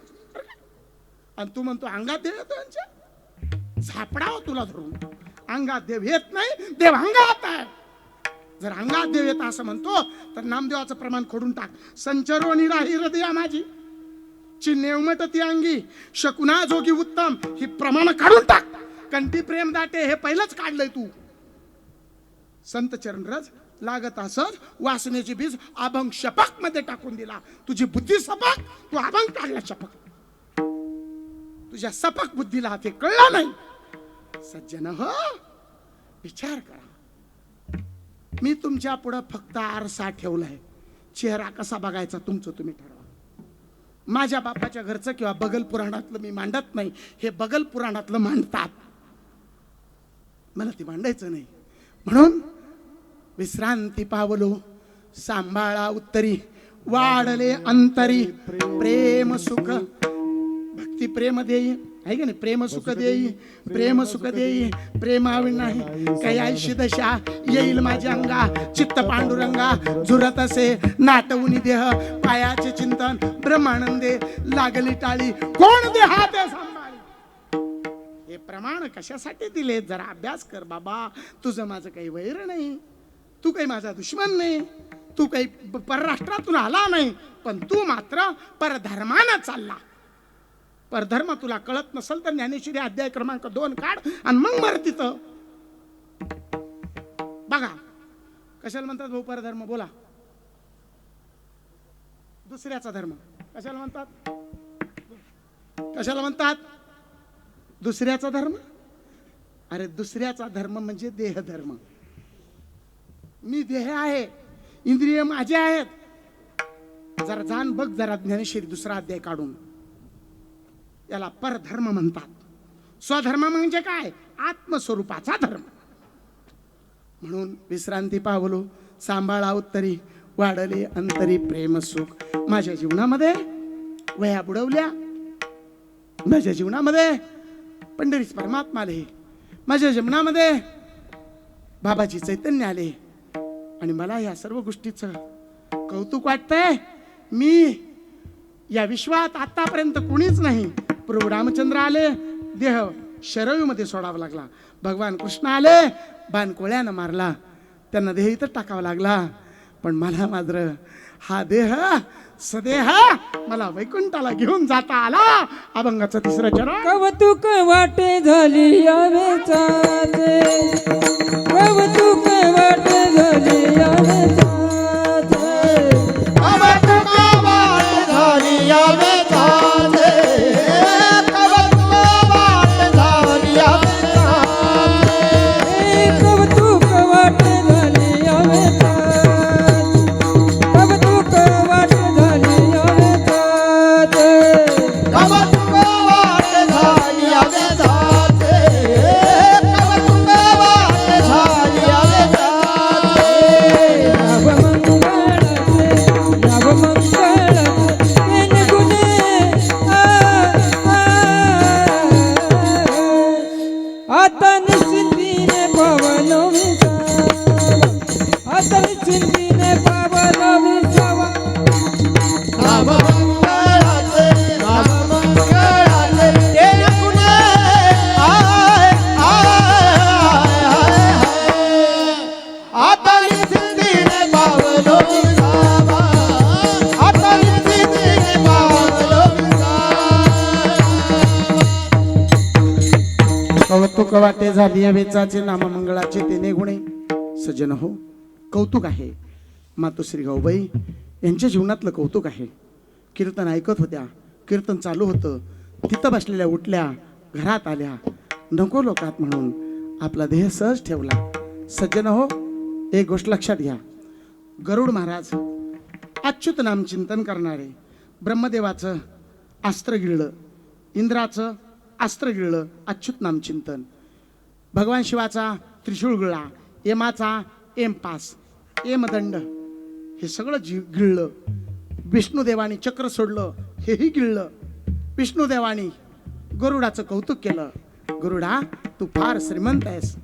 आणि तू म्हणतो अंगात देव येतो यांच्या. झापडाव तुला धरून. अंगात देव येत नाही, देव अंगात आहे. जर अंगात देव येत असं म्हणतो तर नामदेवाचं प्रमाण खोडून टाक. संचरो निराही हृदया माझी चिन्हे उमटती अंगी शकुना जोगी उत्तम ही प्रमाण काढून टाक. कंठी प्रेम दाटे हे पहिलंच काढलंय तू. संत चरणरज लागत असत वासनेची बीज अभंग शपक मध्ये टाकून दिला. तुझी बुद्धी सपक, तू अभंग काढला शपक. तुझ्या सपक बुद्धीला ते कळलं नाही. सज्जन हो विचार करा. मी तुमच्या पुढे फक्त आरसा ठेवलाय. चेहरा कसा बघायचा तुमचं तुम्ही ठरवा. माझ्या बापाच्या घरचं किंवा बगल पुराणातलं मी मांडत नाही. हे बगल पुराणातलं मांडतात. मला ते मांडायचं नाही. म्हणून विश्रांती पावलो सांभाळा उत्तरी वाढले अंतरी प्रेम सुख भक्ती प्रेम देई आहे का नाही. प्रेम सुख देई प्रेम सुख देई प्रेमावी नाही काही ऐशी दशा येईल माझ्या अंगा. चित्त पांडुरंगा झुरत असे नाटवून देह पायाचे चिंतन ब्रह्मानंदे लागली टाळी कोण दे हात सांभाळी. हे प्रमाण कशासाठी दिले जरा अभ्यास कर बाबा. तुझं माझं काही वैर नाही. तू काही माझा दुश्मन नाही. तू काही परराष्ट्रातून आला नाही. पण तू मात्र परधर्मानं चालला. परधर्म तुला कळत नसेल तर ज्ञानेश्वरी अध्याय क्रमांक 2 काढ आणि मग मर तिथं. बघा कशाला म्हणतात भाऊ परधर्म? बोला. दुसऱ्याचा धर्म कशाला म्हणतात? कशाला म्हणतात दुसऱ्याचा धर्म? अरे दुसऱ्याचा धर्म म्हणजे देहधर्म. मी देह आहे, इंद्रिय माझे आहेत. जरा जाण बघ जरा ज्ञानेश्वरी दुसरा अध्याय काढून. याला परधर्म म्हणतात. स्वधर्म म्हणजे काय? आत्मस्वरूपाचा धर्म. म्हणून विश्रांती पावलो सांभाळा उत्तरी, वाढले अंतरी प्रेम सुख. माझ्या जीवनामध्ये वया बुडवल्या, माझ्या जीवनामध्ये पंढरीच परमात्मा आले, माझ्या जीवनामध्ये बाबाजी चैतन्य आले आणि मला या सर्व गोष्टीचं कौतुक वाटतंय. मी या विश्वात आतापर्यंत कोणीच नाही. प्रभू रामचंद्र आले, देह शरयूमध्ये सोडावा लागला. भगवान कृष्ण आले, बाणकोळ्यानं मारला, त्यांना देह इथं टाकावा लागला. पण मला मात्र हा देह सदेह मला वैकुंठाला घेऊन जाता आला. अभंगाचं तिसरं चरण. कौतुक वाटे झाली यावेचाचे, कौतुक वाटे झाली यावेचाचे. कवतुक वाट झाली या बेताचे, कवतुक वाट झाली या बेताचे. कौतुक वाटे झाली यावेचाचे, कौतुक वाटे झाली यावेचाचे. कवतुक वाट झाली या बेताचे, कवतुक वाट झाली या बेताचे. आता निश्चिंतीने पावलो विसावा, आता निश्चिंतीने पावलो विसावा. राममंगळाचे, राममंगळाचे ते कुणे आय आय आय. आता निश्चिंतीने पावलो विसावा, आता निश्चिंतीने पावलो विसावा. कौतुक वाटे झाली या वेचाचे, नाममंगळाचे तेने गुणे. सज्जन हो, कौतुक आहे. मातोश्री गाऊबाई यांच्या जीवनातलं कौतुक आहे. कीर्तन ऐकत होत्या, कीर्तन चालू होतं, तिथं बसलेल्या उठल्या, घरात आल्या, नको लोकात म्हणून आपला देह सहज ठेवला. सज्जन हो, एक गोष्ट लक्षात घ्या. गरुड महाराज अच्युत नाम चिंतन करणारे, ब्रह्मदेवाचं अस्त्र गिळलं, इंद्राचं अस्त्र गिळलं, अच्युत नाम चिंतन. भगवान शिवाचा त्रिशूळ गिळला, यमाचा एमपास, एमदंड, हे सगळं गिळलं. विष्णुदेवानी चक्र सोडलं, हेही गिळलं. विष्णुदेवानी गरुडाचं कौतुक केलं. गरुडा, तू फार श्रीमंत आहेस.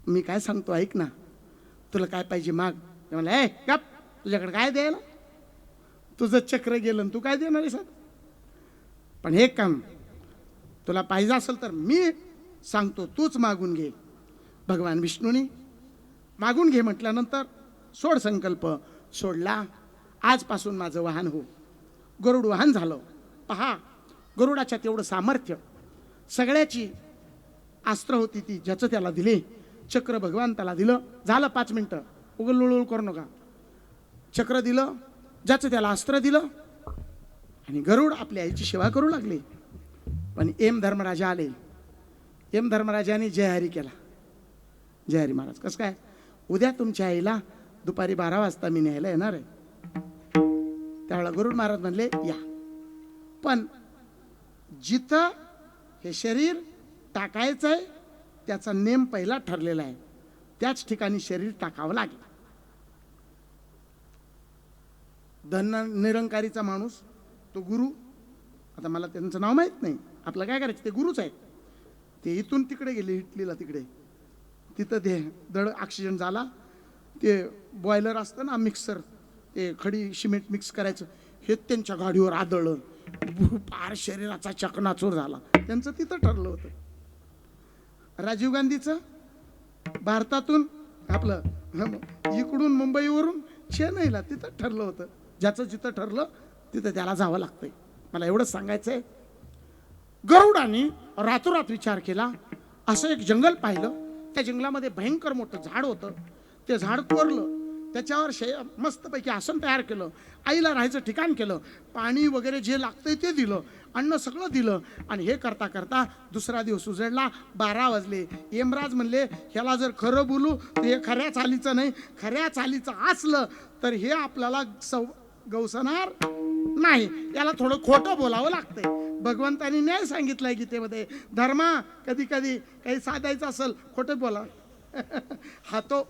मी काय सांगतो ऐक ना, तुला काय पाहिजे माग. म्हणलं ए गप, तुझ्याकडे काय द्यायला? तुझं चक्र गेलं, तू काय देणार आहेस? पण हे काम तुला पाहिजे असेल तर मी सांगतो, तूच मागून घे. भगवान विष्णूनी मागून घे म्हटल्यानंतर सोड संकल्प सोडला. आजपासून माझं वाहन हो. गरुड वाहन झालं. पहा, गरुडाच्या तेवढं सामर्थ्य. सगळ्याची अस्त्र होती ती, ज्याचं त्याला दिले. चक्र भगवान त्याला दिलं. झालं 5 मिनटं, उगलुळुळ करू नका. चक्र दिलं, ज्याचं त्याला अस्त्र दिलं, आणि गरुड आपल्या आईची सेवा करू लागले. पण एम धर्मराजा आले. एम धर्मराजाने जय हरी केला. जय हरी महाराज. कसं काय? उद्या तुमच्या आईला दुपारी 12 वाजता मी न्यायला येणार आहे. त्यावेळेला गरुड महाराज म्हणले या, पण जिथं हे शरीर टाकायचंय त्याचा नेम पहिला ठरलेला आहे, त्याच ठिकाणी शरीर टाकावं लागेल. धन निरंकारीचा माणूस तो गुरु, आता मला त्यांचं नाव माहीत नाही, आपलं काय करायचं, ते गुरुच आहेत. ते इथून तिकडे गेले, इटलीला तिकडे. तिथं ते दड ऑक्सिजन झाला. ते बॉयलर असतं ना, मिक्सर, ते खडी सिमेंट मिक्स करायचं, हे त्यांच्या गाडीवर आदळलं. फार शरीराचा चकनाचूर झाला. त्यांचं तिथं ठरलं होतं. राजीव गांधीचं भारतातून आपलं इकडून मुंबईवरून चेन्नईला तिथं ठरलं होतं. ज्याचं जिथं ठरलं तिथं त्याला जावं लागतंय. मला एवढंच सांगायचंय. गरुडाने रातोरात विचार केला. असं एक जंगल पाहिलं, त्या जंगलामध्ये भयंकर मोठं झाड होतं. ते झाड कोरलं, त्याच्यावर मस्तपैकी आसन तयार केलं, आईला राहायचं ठिकाण केलं, पाणी वगैरे जे लागतंय ते दिलं, अन्न सगळं दिलं. आणि हे करता करता दुसरा दिवस उजडला, 12 वाजले. यमराज म्हणले ह्याला जर खरं बोलू तर हे खऱ्या चालीचं नाही, खऱ्या चालीचं असलं तर हे आपल्याला गवसणार नाही, याला थोडं खोटं बोलावं लागतंय. भगवंतानी न्याय सांगितलाय गीतेमध्ये, धर्मा कधी कधी काही साधायचं असेल खोटं बोला. हातो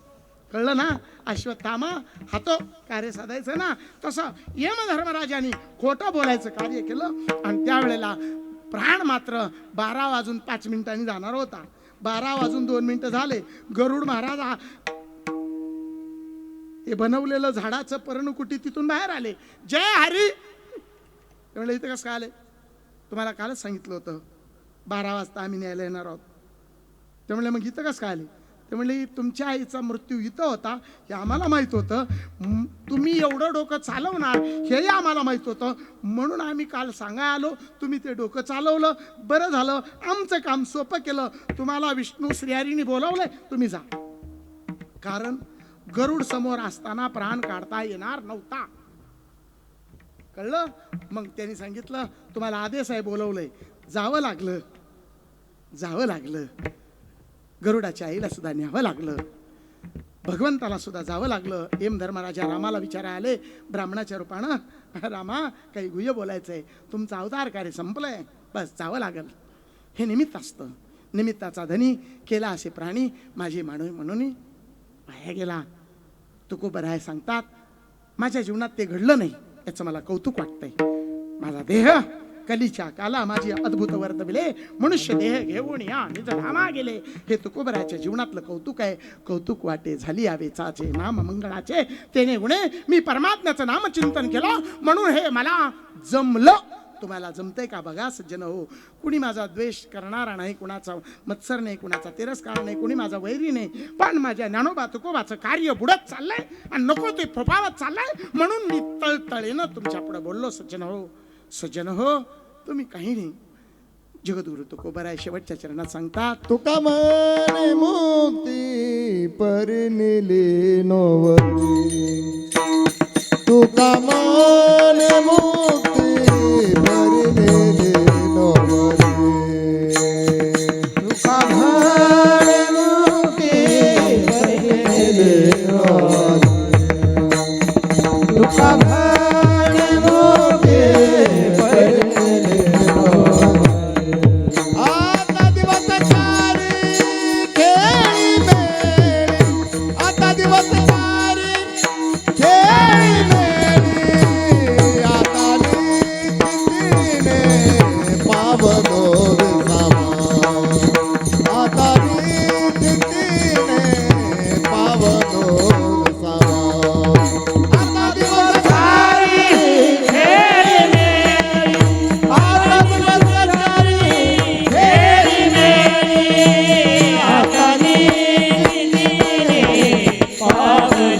कळलं ना, अश्वत्थामा हातो कार्य साधायचं ना, तसं यमधर्मराजाने खोटं बोलायचं कार्य केलं. आणि त्यावेळेला प्राण मात्र 12 वाजून 5 मिनिटांनी जाणार होता. 12 वाजून 2 मिनिटं झाले. गरुड महाराज ते बनवलेलं झाडाचं पर्णकुटी तिथून बाहेर आले. जय हरी म्हणलं, इथं कसं काय आले? तुम्हाला कालच सांगितलं होतं 12 वाजता आम्ही न्यायला येणार आहोत. ते म्हणले मग इथं कसं काय आले? ते म्हणले तुमच्या आईचा मृत्यू इथं होता हे आम्हाला माहीत होतं, तुम्ही एवढं डोकं चालवणार हेही आम्हाला माहीत होतं, म्हणून आम्ही काल सांगाय आलो. तुम्ही ते डोकं चालवलं, बरं झालं, आमचं काम सोपं केलं. तुम्हाला विष्णू श्रीहरीने बोलावलंय, तुम्ही जा. कारण गरुड समोर असताना प्राण काढता येणार नव्हता. कळलं? मग त्यांनी सांगितलं तुम्हाला आदेश आहे, बोलवलंय, जावं लागलं. जावं लागलं. गरुडाच्या आईला सुद्धा न्यावं लागलं, भगवंताला सुद्धा जावं लागलं. यमधर्मराजा रामाला विचारायला आले ब्राह्मणाच्या रूपानं, रामा काही गुह्य बोलायचंय, तुमचं अवतार कार्य संपलंय, बस जावं लागल. हे निमित्त असतं. निमित्ताचा धनी केला असे प्राणी माझे मानवी म्हणून वाया गेला. तुकोबराय सांगतात माझ्या जीवनात ते घडलं नाही याचं मला कौतुक वाटतंय. माझा देह कलीच्या काला माझी अद्भुत वर्तविले, मनुष्य देह घेऊन या निज धामा गेले. हे तुकोबराच्या जीवनातलं कौतुक आहे. कौतुक वाटे झाली यावेचाचे नाम मंगळाचे, तेने गुणे मी परमात्म्याचं नामचिंतन केलं, म्हणून हे मला जमलं. तुम्हाला जमतंय का बघा सज्जन हो. कुणी माझा द्वेष करणारा नाही, कुणाचा मत्सर नाही, कुणाचा तिरस्कार नाही, कुणी माझा वैरी नाही, पण माझ्या ज्ञानोबा तुकोबाचं कार्य बुडत चाललंय आणि नको ते फोफावत चाललंय, म्हणून मी तळतळीनं तुमच्या पुढे बोललो. सज्जन हो, सज्जन हो, तुम्ही काही नाही. जगद्गुरु तुकोबराय शेवटच्या चरणात सांगतात, तुका म्हणे मुक्ती परिनिली नोवती, तुका म्हणे मुक्ती परिनिली नोवती, तुका म्हणे मुक्ती परिनिली नोवती, तुका म्हणे मुक्ती परिनिली नोवती. आता दिवस चारी खेळी मेळी, आता दिवस चारी खेळी मेळी, आता नीतीने पावनो विसावा, आता नीतीने पावनो विसावा. आता दिवस चारी खेळी मेळी, आता दिवस चारी खेळी मेळी, आता नीतीने पावनो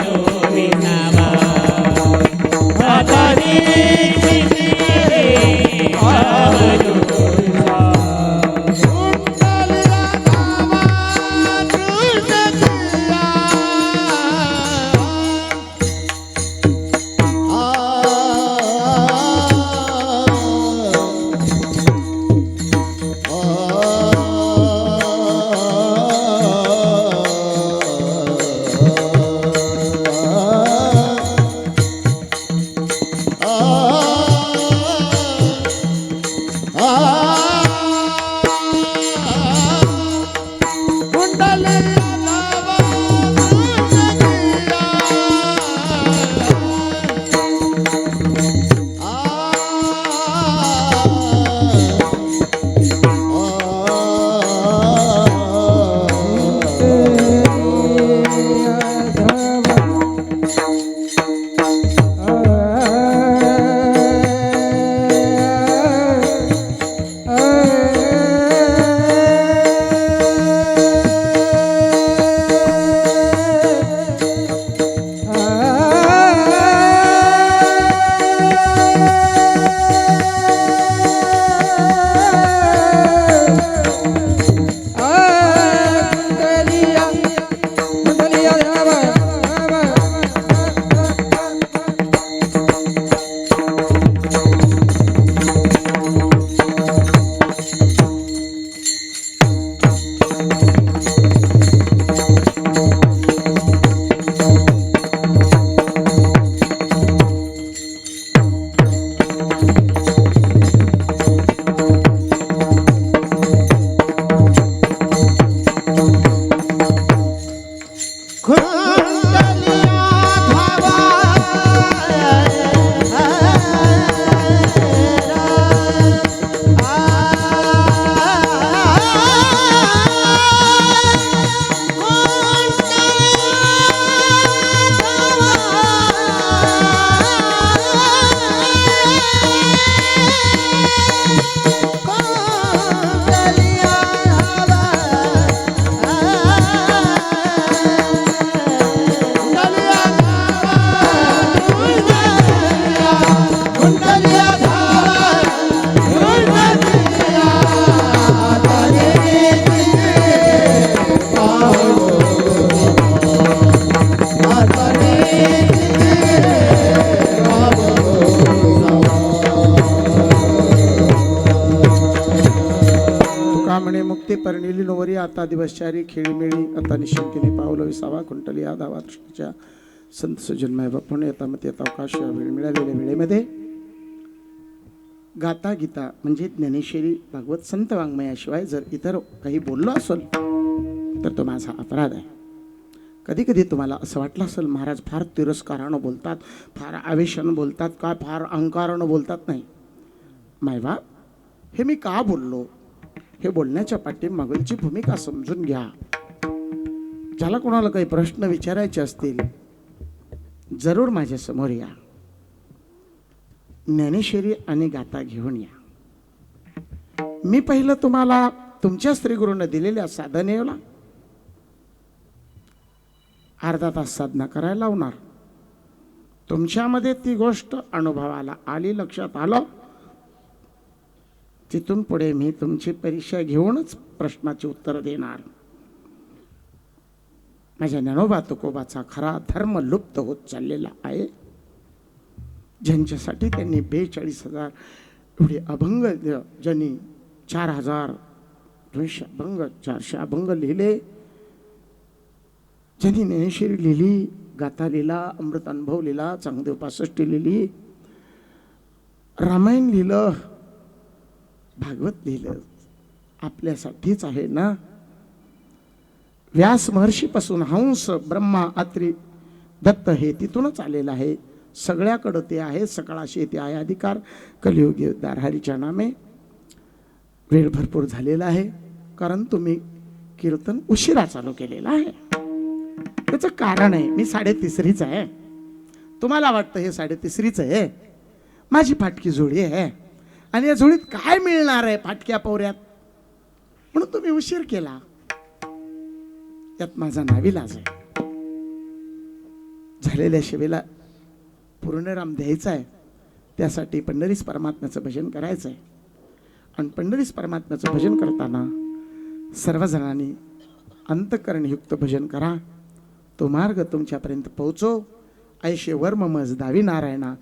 आता दिवसचारी खेळीमेळी आता निश्चिंतीने पावलं विसावा कुंटली या धावा कृष्णाच्या संत सुजन्मय बापून येता मग येता अवकाश या वेळ मिळालेल्या वेळेमध्ये गाता गीता म्हणजे ज्ञानेश्वरी भागवत संत वाङ्मयाशिवाय जर इतर काही बोललो असेल तर तो माझा अपराध आहे. कधी कधी तुम्हाला असं वाटलं असेल महाराज फार तिरस्कारानं बोलतात, फार आवेशानं बोलतात, का फार अहंकारानं बोलतात. नाही मायबाप, हे मी का बोललो हे बोलण्याच्या पाठीमागची भूमिका समजून घ्या. ज्याला कोणाला काही प्रश्न विचारायचे असतील जरूर माझ्या समोर या, ज्ञानेश्वरी आणि गाथा घेऊन या. मी पहिलं तुम्हाला तुमच्या स्त्रीगुरूंना दिलेल्या साधनेला अर्धा तास साधना करायला लावणार. तुमच्यामध्ये ती गोष्ट अनुभवाला आली, लक्षात आलं, तिथून पुढे मी तुमची परीक्षा घेऊनच प्रश्नाची उत्तर देणार. माझ्या ज्ञानोबा तुकोबाचा खरा धर्म लुप्त होत चाललेला आहे. ज्यांच्यासाठी त्यांनी 42,000 एवढे अभंग, ज्यांनी 4,200 अभंग, 400 अभंग लिहिले, ज्यांनी ज्ञानेश्वरी लिहिली, गाथा लिहिला, अमृत अनुभव लिहिला, चांगदेव 65 लिहिली, रामायण लिहिलं, भागवत लिहिलं, आपल्यासाठीच आहे ना. व्यास महर्षीपासून हंस, ब्रह्मा, अत्री, दत्त हे तिथूनच आलेलं आहे. सगळ्याकडं ते आहे. सकळाशी ते आहे अधिकार. कलियुगी उद्धार हरीच्या नामे. वेळ भरपूर झालेला आहे कारण तुम्ही कीर्तन उशिरा चालू केलेला आहे. त्याचं कारण आहे, मी 3.5रीच आहे. तुम्हाला वाटतं हे 3.5रीच आहे. माझी फाटकी जोडी आहे आणि या जोडीत काय मिळणार आहे फाटक्या पवऱ्यात, म्हणून तुम्ही उशीर केला. यात माझा नाविलाज आहे. झालेल्या सेवेला पूर्णराम द्यायचा आहे. त्यासाठी पंढरीस परमात्म्याचं भजन करायचं आहे. आणि पंढरीस परमात्म्याचं भजन करताना सर्वजणांनी अंतःकरणयुक्त भजन करा. तो मार्ग तुमच्यापर्यंत पोहोचो. ऐशे वर्म मज दावी नारायणा.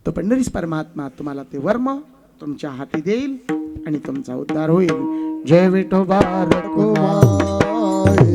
तो पंढरीस परमात्मा तुम्हाला ते वर्म तुमच्या हाती देईल आणि तुमचा उद्धार होईल. जय विठोबा रखुमाई.